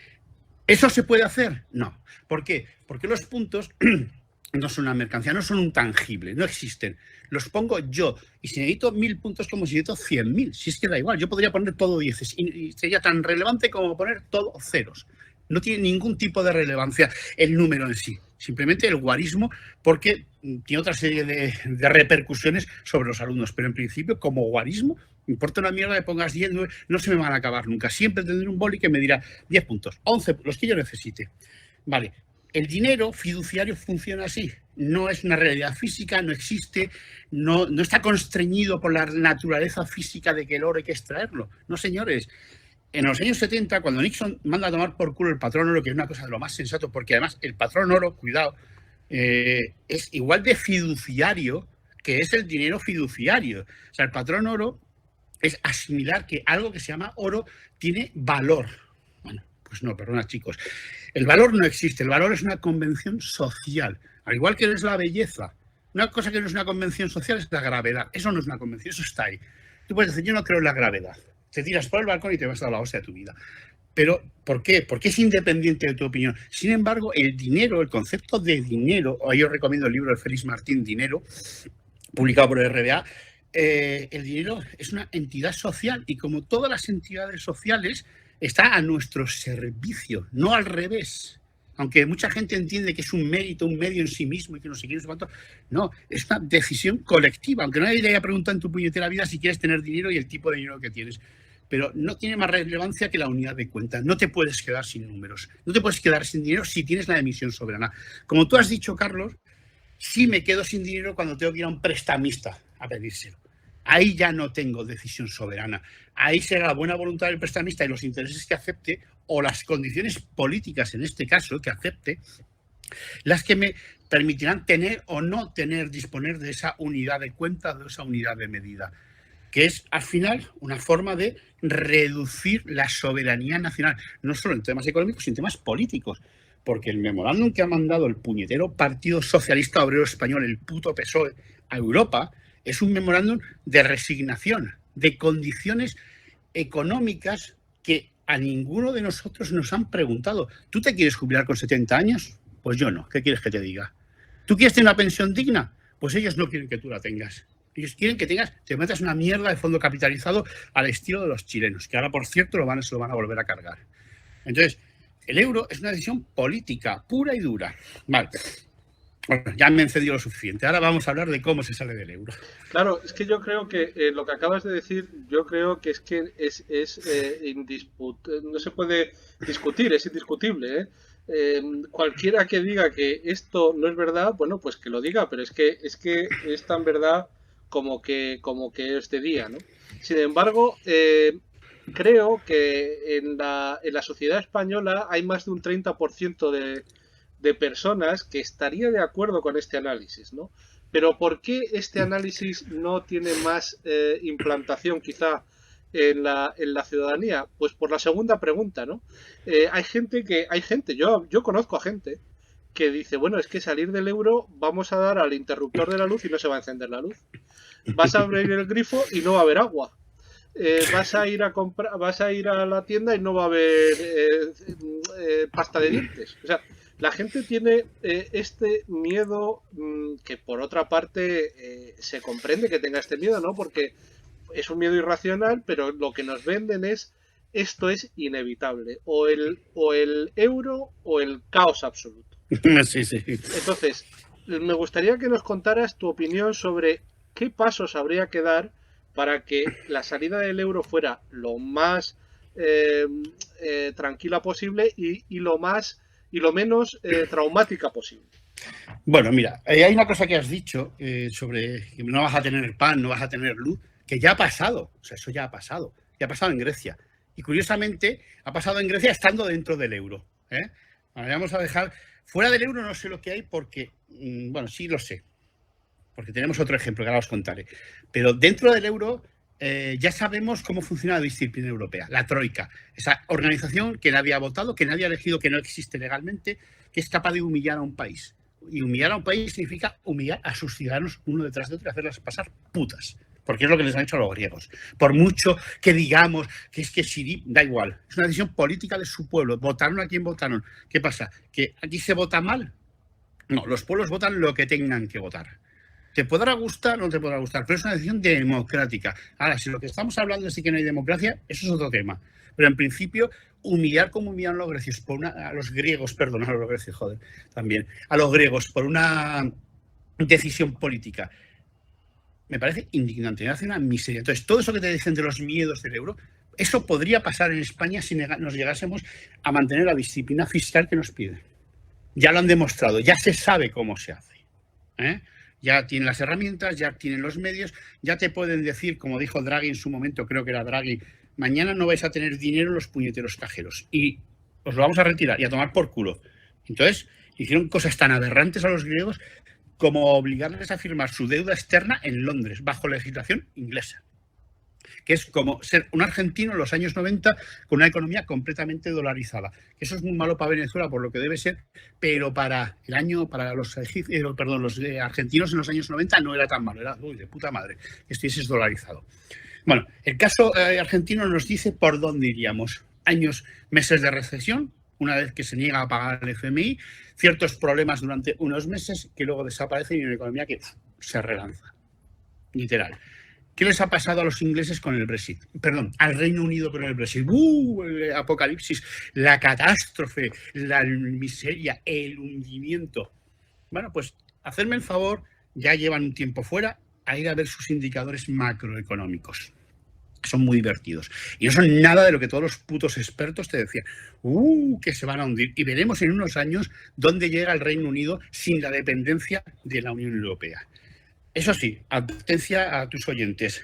¿Eso se puede hacer? No. ¿Por qué? Porque los puntos no son una mercancía, no son un tangible, no existen. Los pongo yo. Y si necesito 1000 puntos, como si necesito 100.000. Si es que da igual, yo podría poner todo 10 y sería tan relevante como poner todo ceros. No tiene ningún tipo de relevancia el número en sí. Simplemente el guarismo, porque tiene otra serie de repercusiones sobre los alumnos. Pero en principio, como guarismo, me importa una mierda que pongas 10, 9, no se me van a acabar nunca. Siempre tendré un boli que me dirá 10 puntos, 11, los que yo necesite. Vale. El dinero fiduciario funciona así. No es una realidad física, no existe, no está constreñido por la naturaleza física de que el oro hay que extraerlo. No, señores. En los años 70, cuando Nixon manda a tomar por culo el patrón oro, que es una cosa de lo más sensato, porque además el patrón oro, cuidado, es igual de fiduciario que es el dinero fiduciario. O sea, el patrón oro es asimilar que algo que se llama oro tiene valor. Bueno, pues no, perdona, chicos. El valor no existe, el valor es una convención social, al igual que es la belleza. Una cosa que no es una convención social es la gravedad. Eso no es una convención, eso está ahí. Tú puedes decir, yo no creo en la gravedad. Te tiras por el balcón y te vas a la hostia de tu vida. Pero, ¿por qué? Porque es independiente de tu opinión. Sin embargo, el dinero, el concepto de dinero, yo recomiendo el libro de Félix Martín, Dinero, publicado por el RBA, el dinero es una entidad social y como todas las entidades sociales está a nuestro servicio, no al revés. Aunque mucha gente entiende que es un mérito, un medio en sí mismo y que no sé qué, no sé cuánto. No, es una decisión colectiva. Aunque nadie le haya preguntado en tu puñetera vida si quieres tener dinero y el tipo de dinero que tienes. Pero no tiene más relevancia que la unidad de cuenta. No te puedes quedar sin números. No te puedes quedar sin dinero si tienes la emisión soberana. Como tú has dicho, Carlos, sí me quedo sin dinero cuando tengo que ir a un prestamista a pedírselo. Ahí ya no tengo decisión soberana. Ahí será la buena voluntad del prestamista y los intereses que acepte o las condiciones políticas, en este caso, que acepte, las que me permitirán tener o no tener, disponer de esa unidad de cuenta, de esa unidad de medida, que es, al final, una forma de reducir la soberanía nacional, no solo en temas económicos, sino en temas políticos. Porque el memorándum que ha mandado el puñetero Partido Socialista Obrero Español, el puto PSOE, a Europa, es un memorándum de resignación, de condiciones económicas que a ninguno de nosotros nos han preguntado. ¿Tú te quieres jubilar con 70 años? Pues yo no. ¿Qué quieres que te diga? ¿Tú quieres tener una pensión digna? Pues ellos no quieren que tú la tengas. Ellos quieren que te metas una mierda de fondo capitalizado al estilo de los chilenos, que ahora, por cierto, se lo van a volver a cargar. Entonces, el euro es una decisión política, pura y dura. Vale. Bueno, ya me he cedido lo suficiente. Ahora vamos a hablar de cómo se sale del euro. Claro, es que yo creo que lo que acabas de decir, yo creo que es no se puede discutir, es indiscutible, ¿eh? Cualquiera que diga que esto no es verdad, bueno, pues que lo diga, pero es que es tan verdad como que es de día, ¿no? Sin embargo, creo que en la sociedad española hay más de un 30% de personas que estaría de acuerdo con este análisis, ¿no? Pero ¿por qué este análisis no tiene más implantación quizá en la ciudadanía? Pues por la segunda pregunta, ¿no? Hay gente, yo conozco a gente que dice, bueno, es que salir del euro vamos a dar al interruptor de la luz y no se va a encender la luz. Vas a abrir el grifo y no va a haber agua. Vas a ir a la tienda y no va a haber pasta de dientes. O sea, la gente tiene este miedo que por otra parte se comprende que tenga este miedo, ¿no? Porque es un miedo irracional, pero lo que nos venden es esto es inevitable. O el euro o el caos absoluto. Sí, sí. Entonces, me gustaría que nos contaras tu opinión sobre qué pasos habría que dar para que la salida del euro fuera lo más tranquila posible y lo menos traumática posible. Bueno, mira, hay una cosa que has dicho sobre que no vas a tener pan, no vas a tener luz, que ya ha pasado. O sea, eso ya ha pasado en Grecia. Y curiosamente, ha pasado en Grecia estando dentro del euro. Vamos a dejar... Fuera del euro no sé lo que hay porque, bueno, sí lo sé. porque tenemos otro ejemplo que ahora os contaré. Pero dentro del euro ya sabemos cómo funciona la disciplina europea, la Troika, esa organización que nadie ha votado, que nadie ha elegido, que no existe legalmente, que es capaz de humillar a un país. Y humillar a un país significa humillar a sus ciudadanos uno detrás de otro y hacerlas pasar putas. Porque es lo que les han hecho a los griegos. Por mucho que digamos que es que Siri, da igual. Es una decisión política de su pueblo. Votaron a quien votaron. ¿Qué pasa? ¿Que aquí se vota mal? No, los pueblos votan lo que tengan que votar. Te podrá gustar o no te podrá gustar, pero es una decisión democrática. Ahora, si lo que estamos hablando es de que no hay democracia, eso es otro tema. Pero en principio, humillar como humillaron los griegos, a los griegos, perdón, a los griegos, joder, también, a los griegos por una decisión política, me parece indignante, me hace una miseria. Entonces, todo eso que te dicen de los miedos del euro, eso podría pasar en España si nos llegásemos a mantener la disciplina fiscal que nos pide. Ya lo han demostrado, ya se sabe cómo se hace. Ya tienen las herramientas, ya tienen los medios, ya te pueden decir, como dijo Draghi en su momento, creo que era Draghi, mañana no vais a tener dinero en los puñeteros cajeros y os lo vamos a retirar y a tomar por culo. Entonces, hicieron cosas tan aberrantes a los griegos como obligarles a firmar su deuda externa en Londres, bajo legislación inglesa, que es como ser un argentino en los años 90 con una economía completamente dolarizada. Eso es muy malo para Venezuela por lo que debe ser, pero para los argentinos en los años 90 no era tan malo, era de puta madre que estuvieses dolarizado. Bueno, el caso argentino nos dice por dónde iríamos. Meses de recesión, una vez que se niega a pagar el FMI, ciertos problemas durante unos meses que luego desaparecen y una economía que se relanza. Literal. ¿Qué les ha pasado a los ingleses con el Brexit? Perdón, al Reino Unido con el Brexit. El apocalipsis, la catástrofe, la miseria, el hundimiento. Bueno, pues hacerme el favor, ya llevan un tiempo fuera, a ir a ver sus indicadores macroeconómicos. Son muy divertidos. Y no son nada de lo que todos los putos expertos te decían. Que se van a hundir. Y veremos en unos años dónde llega el Reino Unido sin la dependencia de la Unión Europea. Eso sí, advertencia a tus oyentes.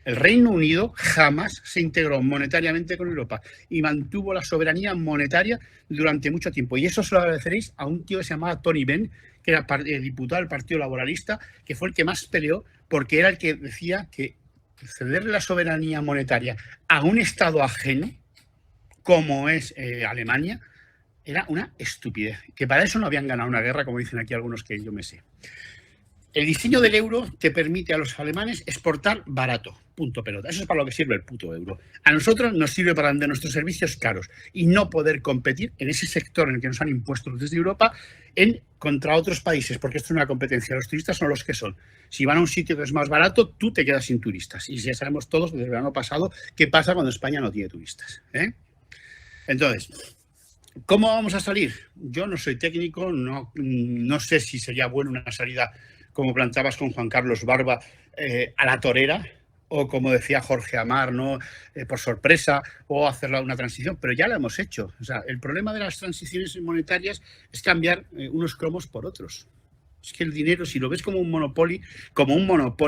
El Reino Unido jamás se integró monetariamente con Europa y mantuvo la soberanía monetaria durante mucho tiempo. Y eso se lo agradeceréis a un tío que se llamaba Tony Benn, que era diputado del Partido Laboralista, que fue el que más peleó porque era el que decía que cederle la soberanía monetaria a un Estado ajeno, como es Alemania, era una estupidez. Que para eso no habían ganado una guerra, como dicen aquí algunos que yo me sé. El diseño del euro te permite a los alemanes exportar barato, punto pelota. Eso es para lo que sirve el puto euro. A nosotros nos sirve para vender nuestros servicios caros y no poder competir en ese sector en el que nos han impuesto desde Europa contra otros países, porque esto es una competencia. Los turistas son los que son. Si van a un sitio que es más barato, tú te quedas sin turistas. Y ya sabemos todos desde el verano pasado qué pasa cuando España no tiene turistas. Entonces, ¿cómo vamos a salir? Yo no soy técnico, no sé si sería buena una salida como planteabas con Juan Carlos Barba, a la torera, o como decía Jorge Amar, ¿no? Por sorpresa, o hacer una transición, pero ya la hemos hecho. O sea, el problema de las transiciones monetarias es cambiar unos cromos por otros. Es que el dinero, si lo ves como un monopoly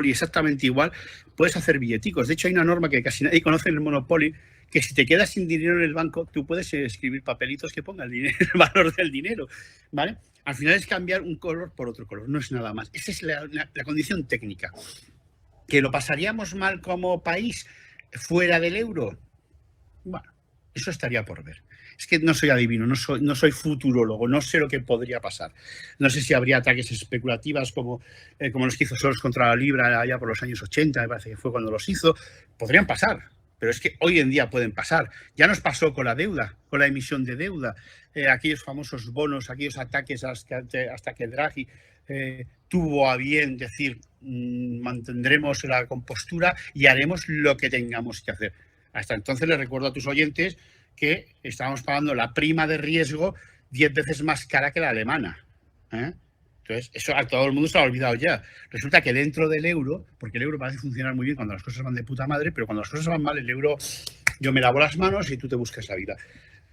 exactamente igual, puedes hacer billeticos. De hecho, hay una norma que casi nadie conoce en el monopoly, que si te quedas sin dinero en el banco, tú puedes escribir papelitos que pongan el valor del dinero, ¿vale? Al final es cambiar un color por otro color, no es nada más. Esa es la condición técnica. ¿Que lo pasaríamos mal como país fuera del euro? Bueno, eso estaría por ver. Es que no soy adivino, no soy futurólogo, no sé lo que podría pasar. No sé si habría ataques especulativos como los que hizo Soros contra la libra allá por los años 80, me parece que fue cuando los hizo. Podrían pasar, pero es que hoy en día pueden pasar. Ya nos pasó con la deuda, con la emisión de deuda, aquellos famosos bonos, aquellos ataques hasta que Draghi tuvo a bien decir mantendremos la compostura y haremos lo que tengamos que hacer. Hasta entonces les recuerdo a tus oyentes que estábamos pagando la prima de riesgo 10 veces más cara que la alemana. Entonces, eso a todo el mundo se lo ha olvidado ya. Resulta que dentro del euro, porque el euro parece funcionar muy bien cuando las cosas van de puta madre, pero cuando las cosas van mal, el euro, yo me lavo las manos y tú te buscas la vida.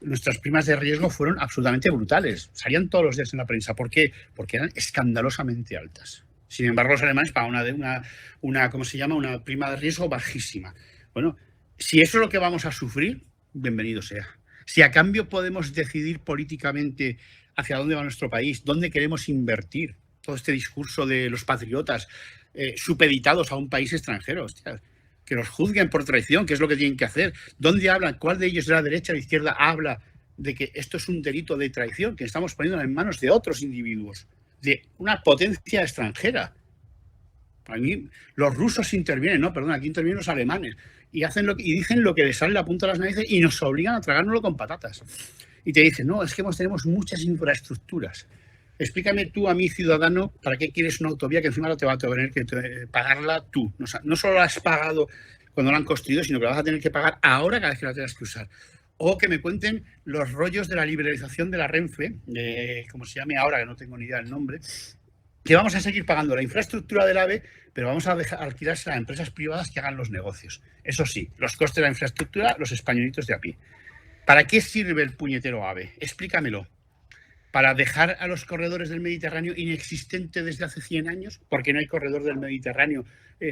Nuestras primas de riesgo fueron absolutamente brutales. Salían todos los días en la prensa. ¿Por qué? Porque eran escandalosamente altas. Sin embargo, los alemanes pagan una prima de riesgo bajísima. Bueno, si eso es lo que vamos a sufrir, bienvenido sea. Si a cambio podemos decidir políticamente hacia dónde va nuestro país, dónde queremos invertir, todo este discurso de los patriotas supeditados a un país extranjero, hostia, que los juzguen por traición, que es lo que tienen que hacer. ¿Dónde hablan? ¿Cuál de ellos de la derecha o de la izquierda habla de que esto es un delito de traición, que estamos poniendo en manos de otros individuos, de una potencia extranjera? A mí, los rusos intervienen, no, perdón, aquí intervienen los alemanes y dicen lo que les sale la punta de las narices y nos obligan a tragárnoslo con patatas. Y te dicen, no, es que tenemos muchas infraestructuras. Explícame tú a mi ciudadano para qué quieres una autovía que encima no te va a tener que pagarla tú. No solo la has pagado cuando la han construido, sino que la vas a tener que pagar ahora cada vez que la tengas que usar. O que me cuenten los rollos de la liberalización de la Renfe, como se llame ahora, que no tengo ni idea del nombre, que vamos a seguir pagando la infraestructura del AVE, pero vamos a alquilarse a empresas privadas que hagan los negocios. Eso sí, los costes de la infraestructura, los españolitos de a pie. ¿Para qué sirve el puñetero AVE? Explícamelo. ¿Para dejar a los corredores del Mediterráneo inexistente desde hace 100 años? Porque no hay corredor del Mediterráneo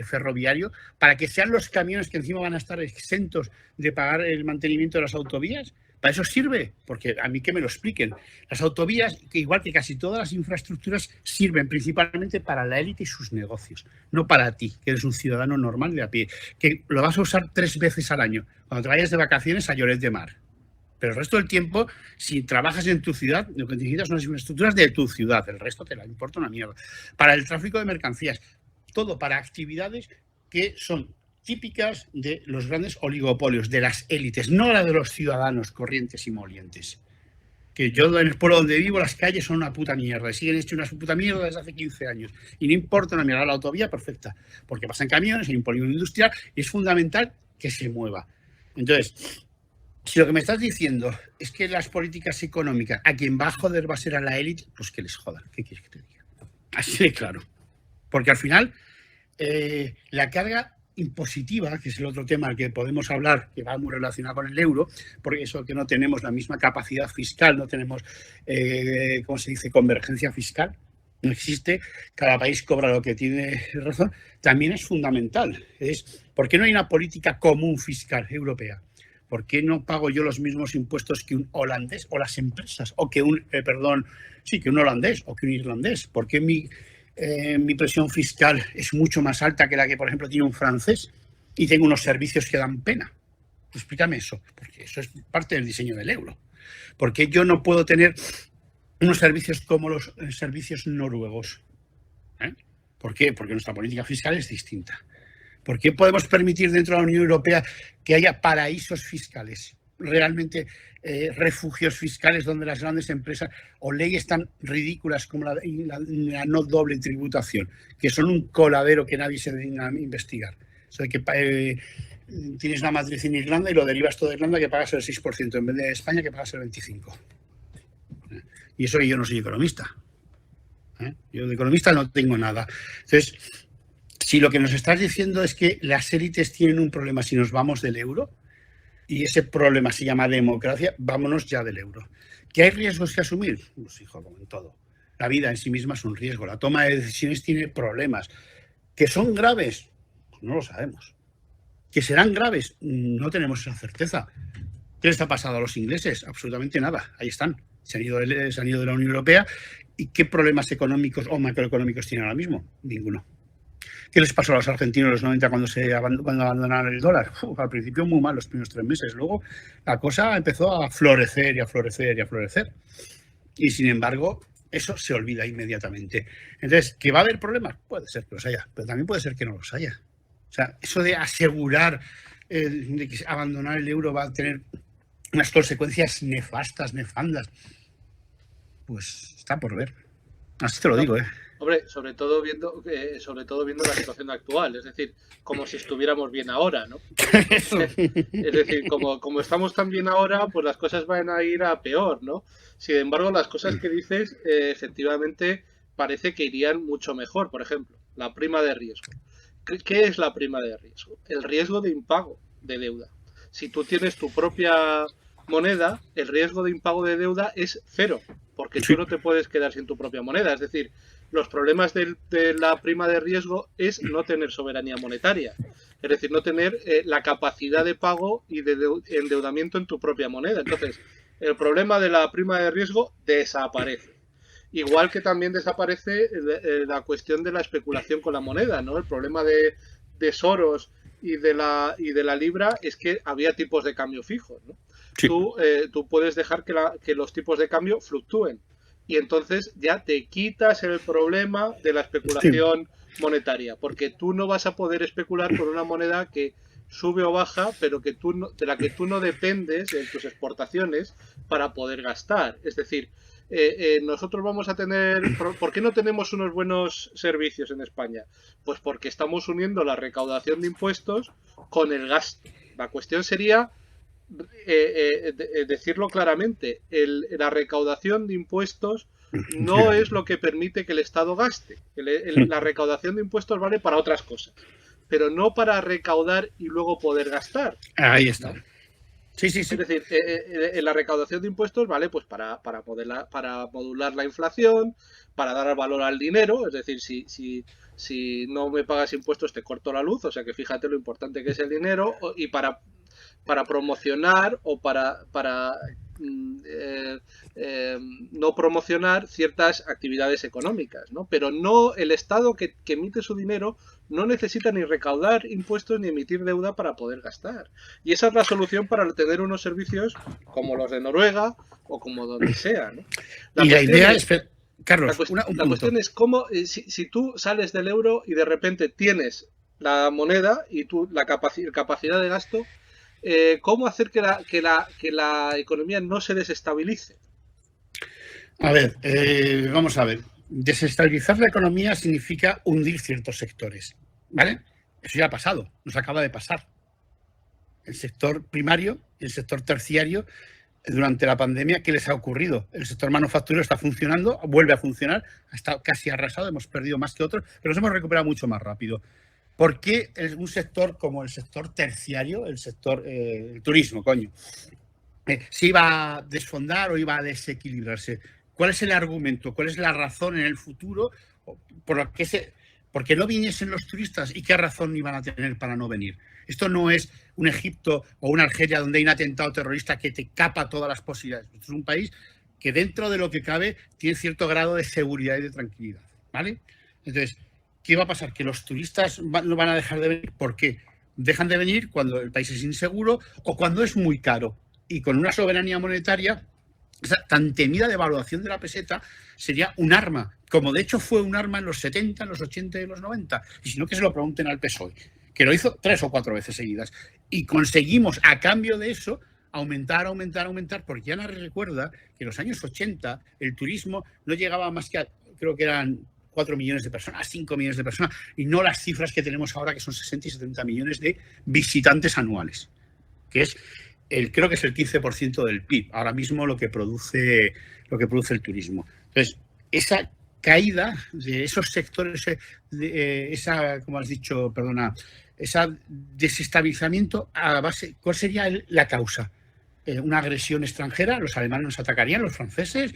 ferroviario. ¿Para que sean los camiones que encima van a estar exentos de pagar el mantenimiento de las autovías? ¿Para eso sirve? Porque a mí que me lo expliquen. Las autovías, que igual que casi todas las infraestructuras, sirven principalmente para la élite y sus negocios, no para ti, que eres un ciudadano normal de a pie, que lo vas a usar 3 veces al año, cuando te vayas de vacaciones a Lloret de Mar. Pero el resto del tiempo, si trabajas en tu ciudad, lo que necesitas son las infraestructuras de tu ciudad, el resto te la importa una mierda. Para el tráfico de mercancías, todo para actividades que son típicas de los grandes oligopolios, de las élites, no la de los ciudadanos corrientes y molientes. Que yo en el pueblo donde vivo, las calles son una puta mierda, y siguen hecho una puta mierda desde hace 15 años. Y no importa una mierda, la autovía perfecta, porque pasan camiones, hay un polígono industrial, y es fundamental que se mueva. Entonces, si lo que me estás diciendo es que las políticas económicas, a quien va a joder va a ser a la élite, pues que les jodan. ¿Qué quieres que te diga? Así de claro. Porque al final, la carga impositiva, que es el otro tema al que podemos hablar, que va muy relacionado con el euro, porque eso que no tenemos la misma capacidad fiscal, no tenemos, ¿cómo se dice?, convergencia fiscal, no existe, cada país cobra lo que tiene razón, también es fundamental. ¿Por qué no hay una política común fiscal europea? ¿Por qué no pago yo los mismos impuestos que un holandés o las empresas? O que un holandés o que un irlandés. ¿Por qué mi presión fiscal es mucho más alta que la que, por ejemplo, tiene un francés y tengo unos servicios que dan pena? Explícame eso, porque eso es parte del diseño del euro. ¿Por qué yo no puedo tener unos servicios como los servicios noruegos? ¿Por qué? Porque nuestra política fiscal es distinta. ¿Por qué podemos permitir dentro de la Unión Europea que haya paraísos fiscales, realmente refugios fiscales donde las grandes empresas o leyes tan ridículas como la no doble tributación, que son un coladero que nadie se digna a investigar? O sea, que tienes una matriz en Irlanda y lo derivas todo de Irlanda, que pagas el 6%, en vez de España, que pagas el 25%. Y eso que yo no soy economista. Yo de economista no tengo nada. Entonces, si lo que nos estás diciendo es que las élites tienen un problema si nos vamos del euro, y ese problema se llama democracia, vámonos ya del euro. ¿Que hay riesgos que asumir? Pues hijo, como en todo. La vida en sí misma es un riesgo. La toma de decisiones tiene problemas. ¿Que son graves? Pues no lo sabemos. ¿Que serán graves? No tenemos esa certeza. ¿Qué les ha pasado a los ingleses? Absolutamente nada. Ahí están. Se han ido de la Unión Europea. ¿Y qué problemas económicos o macroeconómicos tienen ahora mismo? Ninguno. ¿Qué les pasó a los argentinos en los 90 cuando abandonaron el dólar? Al principio muy mal los primeros 3 meses. Luego la cosa empezó a florecer y a florecer y a florecer. Y sin embargo, eso se olvida inmediatamente. Entonces, ¿que va a haber problemas? Puede ser que los haya, pero también puede ser que no los haya. O sea, eso de asegurar de que abandonar el euro va a tener unas consecuencias nefastas, nefandas, pues está por ver. Así te lo digo, Hombre, sobre todo viendo la situación actual, es decir, como si estuviéramos bien ahora, ¿no? Es decir, como estamos tan bien ahora, pues las cosas van a ir a peor, ¿no? Sin embargo, las cosas que dices, efectivamente, parece que irían mucho mejor. Por ejemplo, la prima de riesgo. ¿Qué es la prima de riesgo? El riesgo de impago de deuda. Si tú tienes tu propia moneda, el riesgo de impago de deuda es 0, porque tú no te puedes quedar sin tu propia moneda. Es decir, los problemas de la prima de riesgo es no tener soberanía monetaria, es decir, no tener la capacidad de pago y de endeudamiento en tu propia moneda. Entonces, el problema de la prima de riesgo desaparece. Igual que también desaparece la cuestión de la especulación con la moneda, ¿no? El problema de Soros y de la libra es que había tipos de cambio fijos, ¿no? Sí. Tú puedes dejar que los tipos de cambio fluctúen y entonces ya te quitas el problema de la Sí. especulación monetaria, porque tú no vas a poder especular con una moneda que sube o baja, pero que de la que tú no dependes en tus exportaciones para poder gastar. Es decir, nosotros vamos a tener... ¿Por qué no tenemos unos buenos servicios en España? Pues porque estamos uniendo la recaudación de impuestos con el gasto. La cuestión sería decirlo claramente, la recaudación de impuestos no es lo que permite que el Estado gaste. La recaudación de impuestos vale para otras cosas, pero no para recaudar y luego poder gastar. Ahí está. ¿No? Sí, sí, sí. Es decir, la recaudación de impuestos vale pues para modular la inflación, para dar valor al dinero, es decir, si no me pagas impuestos te corto la luz, o sea que fíjate lo importante que es el dinero, y para promocionar o para no promocionar ciertas actividades económicas, ¿no? Pero no el Estado que emite su dinero no necesita ni recaudar impuestos ni emitir deuda para poder gastar. Y esa es la solución para tener unos servicios como los de Noruega o como donde sea, ¿no? Y la idea es, Carlos, la un punto. cuestión es cómo, si tú sales del euro y de repente tienes la moneda y tú la capacidad de gasto, ¿cómo hacer que la economía no se desestabilice? A ver, vamos a ver. Desestabilizar la economía significa hundir ciertos sectores, ¿vale? Eso ya ha pasado, nos acaba de pasar. El sector primario y el sector terciario, durante la pandemia, ¿qué les ha ocurrido? El sector manufacturero está funcionando, vuelve a funcionar, ha estado casi arrasado, hemos perdido más que otros, pero nos hemos recuperado mucho más rápido. ¿Por qué un sector como el sector terciario, el sector el turismo, coño, se iba a desfondar o iba a desequilibrarse? ¿Cuál es el argumento? ¿Cuál es la razón en el futuro porque no viniesen los turistas y qué razón iban a tener para no venir? Esto no es un Egipto o una Argelia donde hay un atentado terrorista que te capa todas las posibilidades. Esto es un país que dentro de lo que cabe tiene cierto grado de seguridad y de tranquilidad, ¿vale? Entonces, ¿qué va a pasar? Que los turistas no van a dejar de venir. ¿Por qué? Dejan de venir cuando el país es inseguro o cuando es muy caro. Y con una soberanía monetaria, esa tan temida devaluación de la peseta sería un arma, como de hecho fue un arma en los 70, en los 80 y en los 90. Y si no, que se lo pregunten al PSOE, que lo hizo 3 o 4 veces seguidas. Y conseguimos, a cambio de eso, aumentar, porque ya no recuerda que en los años 80 el turismo no llegaba más que creo que eran 4 millones de personas, 5 millones de personas, y no las cifras que tenemos ahora, que son 60 y 70 millones de visitantes anuales, que es creo que es el 15% del PIB, ahora mismo lo que produce el turismo. Entonces, esa caída de esos sectores, como has dicho, perdona, ese desestabilizamiento a base, ¿cuál sería la causa? Una agresión extranjera, los alemanes nos atacarían, los franceses,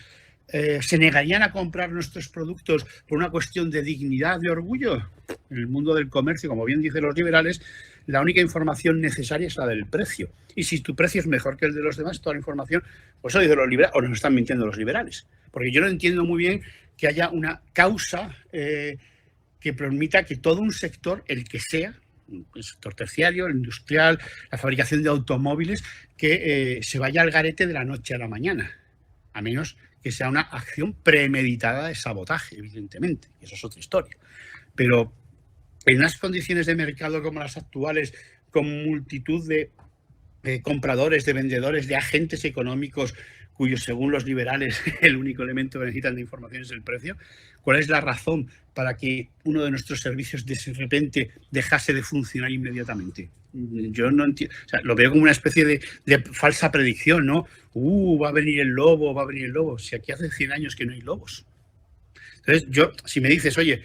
se negarían a comprar nuestros productos por una cuestión de dignidad, de orgullo. En el mundo del comercio, como bien dicen los liberales, la única información necesaria es la del precio. Y si tu precio es mejor que el de los demás, toda la información, pues eso dicen los liberales, o nos están mintiendo los liberales. Porque yo no entiendo muy bien que haya una causa que permita que todo un sector, el que sea, el sector terciario, el industrial, la fabricación de automóviles, que se vaya al garete de la noche a la mañana. A menos que sea una acción premeditada de sabotaje, evidentemente. Eso es otra historia. Pero en unas condiciones de mercado como las actuales, con multitud de compradores, de vendedores, de agentes económicos, cuyos, según los liberales, el único elemento que necesitan de información es el precio, ¿cuál es la razón para que uno de nuestros servicios de repente dejase de funcionar inmediatamente? Yo no entiendo, o sea, lo veo como una especie de falsa predicción, ¿no? Va a venir el lobo, va a venir el lobo. Si aquí hace 100 años que no hay lobos. Entonces, si me dices, oye,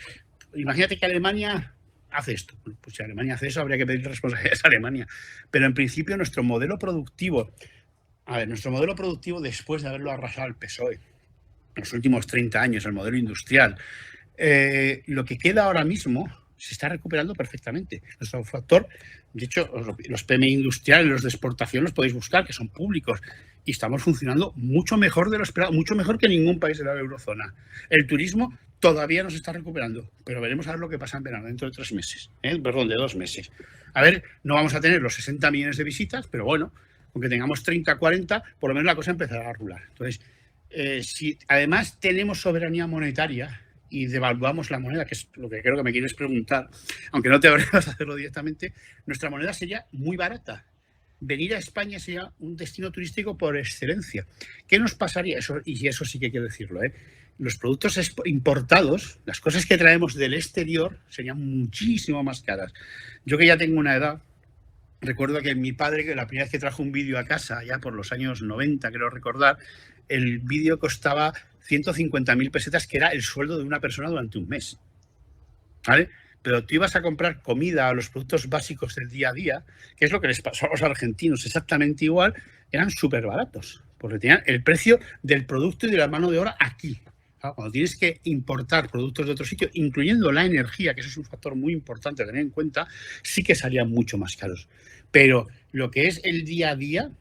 imagínate que Alemania hace esto. Pues si Alemania hace eso, habría que pedir responsabilidades a Alemania. Pero en principio nuestro modelo productivo después de haberlo arrasado el PSOE, en los últimos 30 años, el modelo industrial, lo que queda ahora mismo se está recuperando perfectamente. Nuestro factor, de hecho, los PMI industriales, los de exportación, los podéis buscar, que son públicos, y estamos funcionando mucho mejor de lo esperado, mucho mejor que ningún país de la eurozona. El turismo todavía no se está recuperando, pero veremos a ver lo que pasa en verano, dentro de 3 meses, perdón, de 2 meses. A ver, no vamos a tener los 60 millones de visitas, pero bueno, aunque tengamos 30, 40, por lo menos la cosa empezará a rular. Entonces, si además tenemos soberanía monetaria y devaluamos la moneda, que es lo que creo que me quieres preguntar, aunque no te atrevas a hacerlo directamente, nuestra moneda sería muy barata. Venir a España sería un destino turístico por excelencia. ¿Qué nos pasaría? Y eso sí que hay que decirlo, los productos importados, las cosas que traemos del exterior, serían muchísimo más caras. Yo que ya tengo una edad, recuerdo que mi padre, que la primera vez que trajo un vídeo a casa, ya por los años 90, creo recordar, el vídeo costaba 150.000 pesetas, que era el sueldo de una persona durante un mes. ¿Vale? Pero tú ibas a comprar comida, los productos básicos del día a día, que es lo que les pasó a los argentinos exactamente igual, eran súper baratos, porque tenían el precio del producto y de la mano de obra aquí. Cuando tienes que importar productos de otro sitio, incluyendo la energía, que eso es un factor muy importante a tener en cuenta, sí que salían mucho más caros. Pero lo que es el día a día,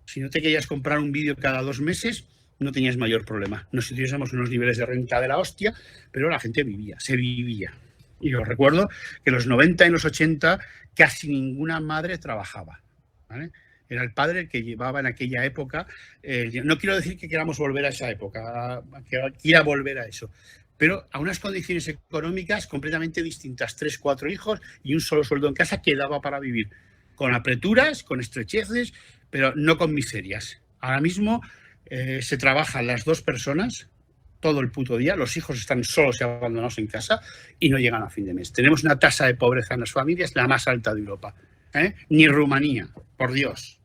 si no te querías comprar un vídeo cada 2 meses, no tenías mayor problema. Nos tuviésemos unos niveles de renta de la hostia, pero la gente se vivía. Y os recuerdo que en los 90 y en los 80 casi ninguna madre trabajaba, ¿vale? Era el padre el que llevaba en aquella época. No quiero decir que queramos volver a esa época, que quiera volver a eso, pero a unas condiciones económicas completamente distintas. 3, 4 hijos y un solo sueldo en casa que daba para vivir. Con apreturas, con estrecheces, pero no con miserias. Ahora mismo se trabajan las 2 personas todo el puto día, los hijos están solos y abandonados en casa y no llegan a fin de mes. Tenemos una tasa de pobreza en las familias la más alta de Europa. Ni Rumanía, por Dios.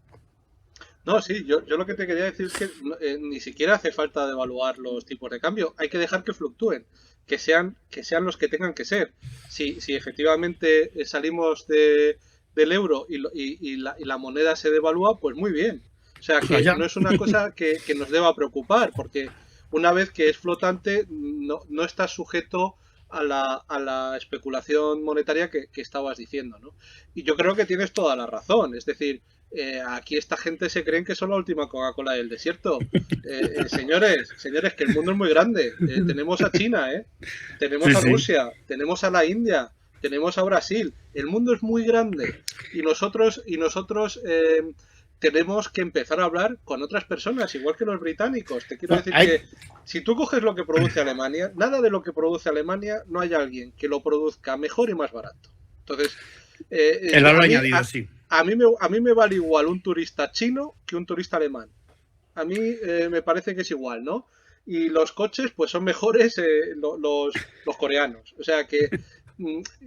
No, sí, yo lo que te quería decir es que ni siquiera hace falta devaluar los tipos de cambio, hay que dejar que fluctúen, que sean los que tengan que ser. Si efectivamente salimos del euro y la moneda se devalúa, pues muy bien. O sea, que no es una cosa que nos deba preocupar, porque una vez que es flotante no está sujeto a la especulación monetaria que estabas diciendo, ¿no? Y yo creo que tienes toda la razón, es decir, aquí esta gente se creen que son la última Coca-Cola del desierto. Señores, que el mundo es muy grande. Tenemos a China, tenemos a Rusia, tenemos a la India, tenemos a Brasil. El mundo es muy grande y nosotros tenemos que empezar a hablar con otras personas, igual que los británicos. Te quiero decir que si tú coges lo que produce Alemania, nada de lo que produce Alemania no hay alguien que lo produzca mejor y más barato. Entonces, el valor añadido, sí. A mí me vale igual un turista chino que un turista alemán. A mí me parece que es igual, ¿no? Y los coches, pues son mejores los coreanos. O sea que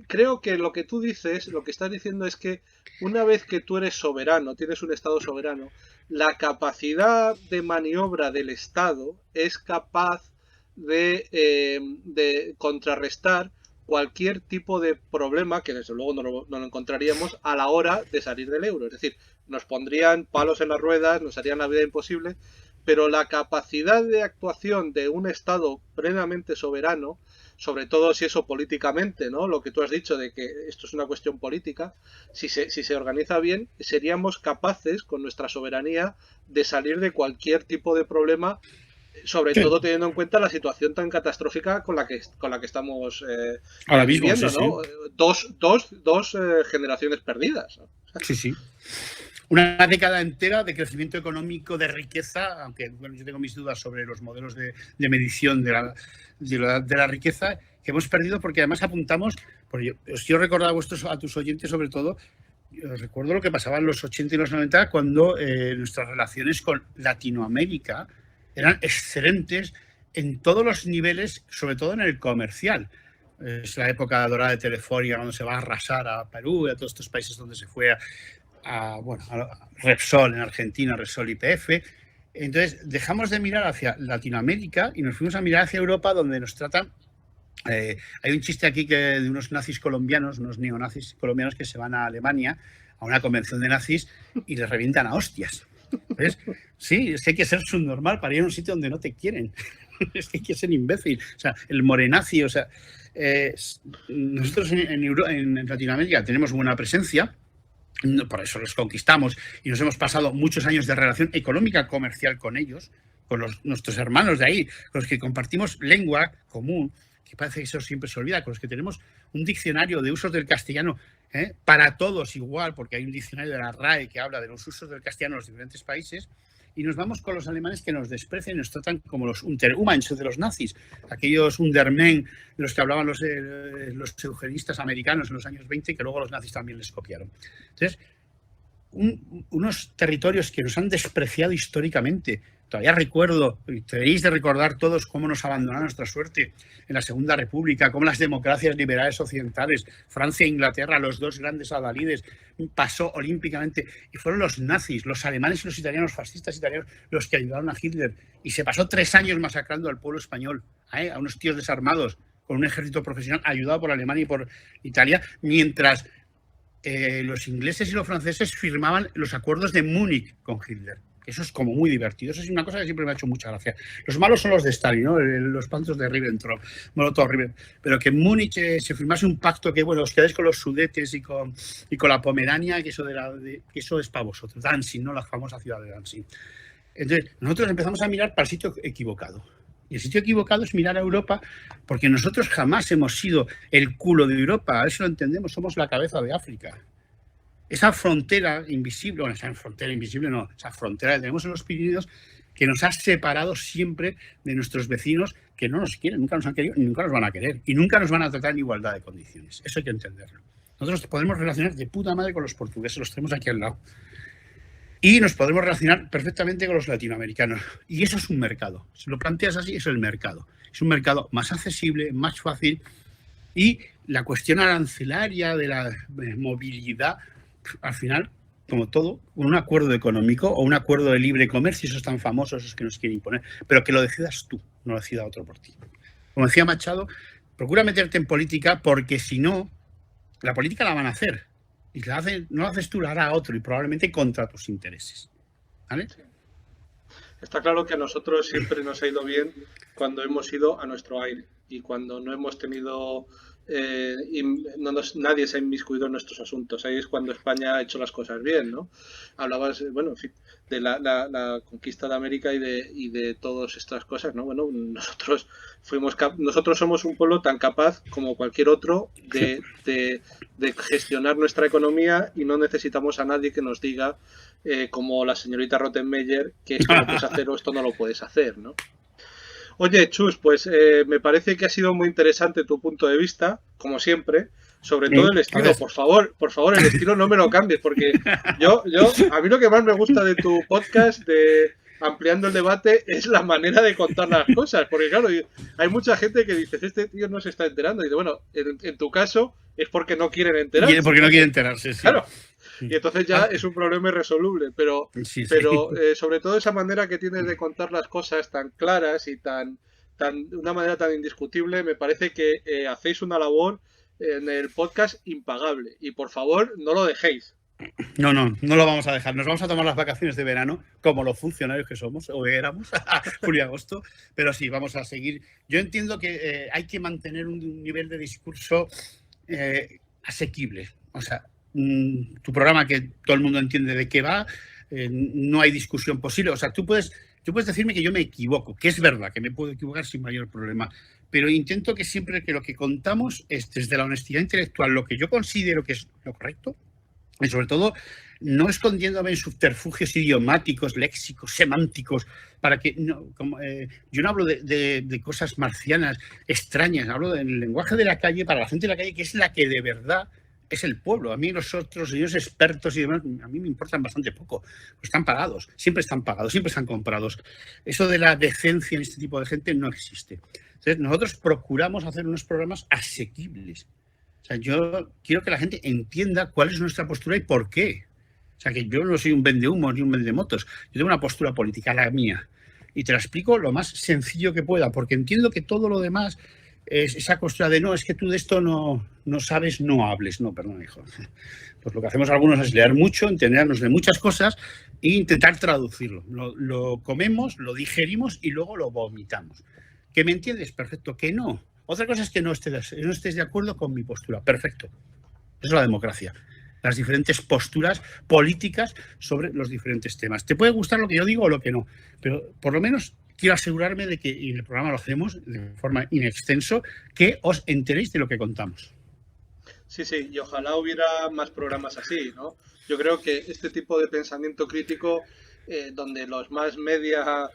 creo que lo que tú dices, lo que estás diciendo es que una vez que tú eres soberano, tienes un Estado soberano, la capacidad de maniobra del Estado es capaz de contrarrestar cualquier tipo de problema que desde luego no lo encontraríamos a la hora de salir del euro. Es decir, nos pondrían palos en las ruedas, nos harían la vida imposible, pero la capacidad de actuación de un Estado plenamente soberano, sobre todo si eso políticamente, ¿no? Lo que tú has dicho de que esto es una cuestión política, si se organiza bien, seríamos capaces, con nuestra soberanía, de salir de cualquier tipo de problema, sobre todo teniendo en cuenta la situación tan catastrófica con la que estamos ahora mismo, viviendo, sí, ¿no? Sí. Dos generaciones perdidas, ¿no? Sí. Una década entera de crecimiento económico, de riqueza, aunque bueno, yo tengo mis dudas sobre los modelos de medición de la riqueza que hemos perdido, porque además apuntamos, porque yo recordaba a tus oyentes sobre todo, recuerdo lo que pasaba en los 80 y los 90 cuando nuestras relaciones con Latinoamérica eran excelentes en todos los niveles, sobre todo en el comercial. Es la época dorada de Telefónica, cuando se va a arrasar a Perú y a todos estos países donde se fue a Repsol en Argentina, Repsol YPF. Entonces, dejamos de mirar hacia Latinoamérica y nos fuimos a mirar hacia Europa, donde nos tratan. Hay un chiste aquí de unos nazis colombianos, unos neonazis colombianos que se van a Alemania a una convención de nazis y les revientan a hostias. ¿Ves? Sí, es que hay que ser subnormal para ir a un sitio donde no te quieren. Es que hay que ser imbécil. O sea, el morenazi, o sea, nosotros en Latinoamérica tenemos buena presencia, Por eso los conquistamos y nos hemos pasado muchos años de relación económica, comercial con ellos, con nuestros hermanos de ahí, con los que compartimos lengua común, que parece que eso siempre se olvida, con los que tenemos un diccionario de usos del castellano para todos igual, porque hay un diccionario de la RAE que habla de los usos del castellano en los diferentes países, y nos vamos con los alemanes que nos desprecian y nos tratan como los Unterumans de los nazis, aquellos Undermen de los que hablaban los eugenistas americanos en los años 20, que luego los nazis también les copiaron. Entonces, unos territorios que nos han despreciado históricamente. Todavía recuerdo, y deberéis de recordar todos cómo nos abandonaron nuestra suerte en la Segunda República, cómo las democracias liberales occidentales, Francia e Inglaterra, los dos grandes adalides, pasó olímpicamente, y fueron los nazis, los alemanes y los italianos, fascistas italianos, los que ayudaron a Hitler, y se pasó 3 años masacrando al pueblo español, a unos tíos desarmados, con un ejército profesional ayudado por Alemania y por Italia, mientras los ingleses y los franceses firmaban los acuerdos de Múnich con Hitler. Eso es como muy divertido. Eso es una cosa que siempre me ha hecho mucha gracia. Los malos son los de Stalin, ¿no? Los pantos de Ribbentrop, Molotov-Ribbentrop. Pero que en Múnich se firmase un pacto que, bueno, os quedáis con los Sudetes y con la Pomerania, que eso es para vosotros. Danzig, ¿no? La famosa ciudad de Danzig. Entonces, nosotros empezamos a mirar para el sitio equivocado. Y el sitio equivocado es mirar a Europa, porque nosotros jamás hemos sido el culo de Europa. A ver si lo entendemos, somos la cabeza de África. Esa frontera invisible, bueno, esa frontera invisible no, esa frontera que tenemos en los Pirineos, que nos ha separado siempre de nuestros vecinos que no nos quieren, nunca nos han querido, ni nunca nos van a querer, y nunca nos van a tratar en igualdad de condiciones. Eso hay que entenderlo. Nosotros podemos relacionar de puta madre con los portugueses, los tenemos aquí al lado. Y nos podemos relacionar perfectamente con los latinoamericanos. Y eso es un mercado. Si lo planteas así, eso es el mercado. Es un mercado más accesible, más fácil. Y la cuestión arancelaria de la movilidad, al final, como todo, un acuerdo económico o un acuerdo de libre comercio, esos tan famosos, esos que nos quieren imponer, pero que lo decidas tú, no lo decida otro por ti. Como decía Machado, procura meterte en política porque si no, la política la van a hacer. Y no la haces tú, la hará otro y probablemente contra tus intereses. ¿Vale? Sí. Está claro que a nosotros siempre nos ha ido bien cuando hemos ido a nuestro aire y cuando no hemos tenido... nadie se ha inmiscuido en nuestros asuntos. Ahí es cuando España ha hecho las cosas bien, ¿no? Hablabas, bueno, en fin, de la conquista de América y de todas estas cosas, ¿no? Bueno, nosotros somos un pueblo tan capaz como cualquier otro de gestionar nuestra economía y no necesitamos a nadie que nos diga, como la señorita Rottenmeier, que esto lo puedes hacer o esto no lo puedes hacer, ¿no? Oye, Chus, pues me parece que ha sido muy interesante tu punto de vista, como siempre, sobre todo el estilo. Por favor, el estilo no me lo cambies, porque a mí lo que más me gusta de tu podcast, de Ampliando el Debate, es la manera de contar las cosas, porque claro, hay mucha gente que dice, este tío no se está enterando, y dice, bueno, en tu caso es porque no quieren enterarse. Porque no quieren enterarse, sí. Claro. Y entonces ya es un problema irresoluble, pero sobre todo esa manera que tienes de contar las cosas tan claras y de una manera tan indiscutible, me parece que hacéis una labor en el podcast impagable. Y por favor, no lo dejéis. No lo vamos a dejar. Nos vamos a tomar las vacaciones de verano, como los funcionarios que somos, o éramos, julio y agosto, pero sí, vamos a seguir. Yo entiendo que hay que mantener un nivel de discurso asequible. O sea, tu programa, que todo el mundo entiende de qué va, no hay discusión posible. O sea, tú puedes decirme que yo me equivoco, que es verdad, que me puedo equivocar sin mayor problema, pero intento que siempre que lo que contamos es desde la honestidad intelectual, lo que yo considero que es lo correcto, y sobre todo no escondiéndome en subterfugios idiomáticos, léxicos, semánticos, para que yo no hablo de cosas marcianas, extrañas, hablo del lenguaje de la calle para la gente de la calle, que es la que de verdad es el pueblo. A mí los otros, ellos expertos y demás, a mí me importan bastante poco. Están pagados, siempre están comprados. Eso de la decencia en este tipo de gente no existe. Entonces, nosotros procuramos hacer unos programas asequibles. O sea, yo quiero que la gente entienda cuál es nuestra postura y por qué. O sea, que yo no soy un vendehumos ni un vendemotos. Yo tengo una postura política, la mía. Y te la explico lo más sencillo que pueda, porque entiendo que todo lo demás es esa postura de no, es que tú de esto no sabes, no hables. No, perdón, hijo. Pues lo que hacemos algunos es leer mucho, entendernos de muchas cosas e intentar traducirlo. Lo comemos, lo digerimos y luego lo vomitamos. ¿Que me entiendes? Perfecto. ¿Que no? Otra cosa es que no estés de acuerdo con mi postura. Perfecto. Eso es la democracia. las diferentes posturas políticas sobre los diferentes temas. Te puede gustar lo que yo digo o lo que no, pero por lo menos quiero asegurarme de que en el programa lo hacemos de forma inextenso, que os enteréis de lo que contamos. Sí, sí, y ojalá hubiera más programas así, ¿no? Yo creo que este tipo de pensamiento crítico, donde los más media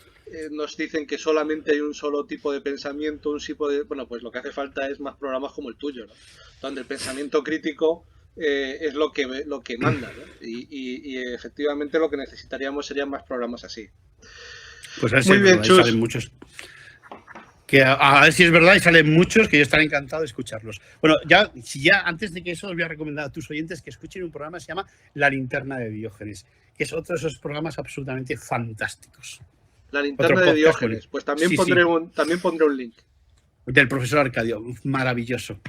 nos dicen que solamente hay un solo tipo de pensamiento, un tipo de... Bueno, pues lo que hace falta es más programas como el tuyo, ¿no? Donde el pensamiento crítico es lo que manda, ¿no? Y efectivamente lo que necesitaríamos serían más programas así. Pues a ver si Muy es bien, verdad, Chus. salen muchos. Que a ver si es verdad y salen muchos que yo estaré encantado de escucharlos. Bueno, ya antes de que eso os voy a recomendar a tus oyentes que escuchen un programa que se llama La Linterna de Diógenes, que es otro de esos programas absolutamente fantásticos. La Linterna de Diógenes. Pues también sí, pondré un link. Del profesor Arcadio, maravilloso.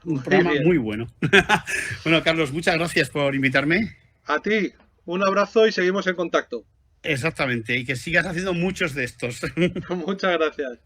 Un Muy programa bien. muy bueno. Bueno, Carlos, muchas gracias por invitarme. A ti, un abrazo y seguimos en contacto. Exactamente, y que sigas haciendo muchos de estos. Muchas gracias.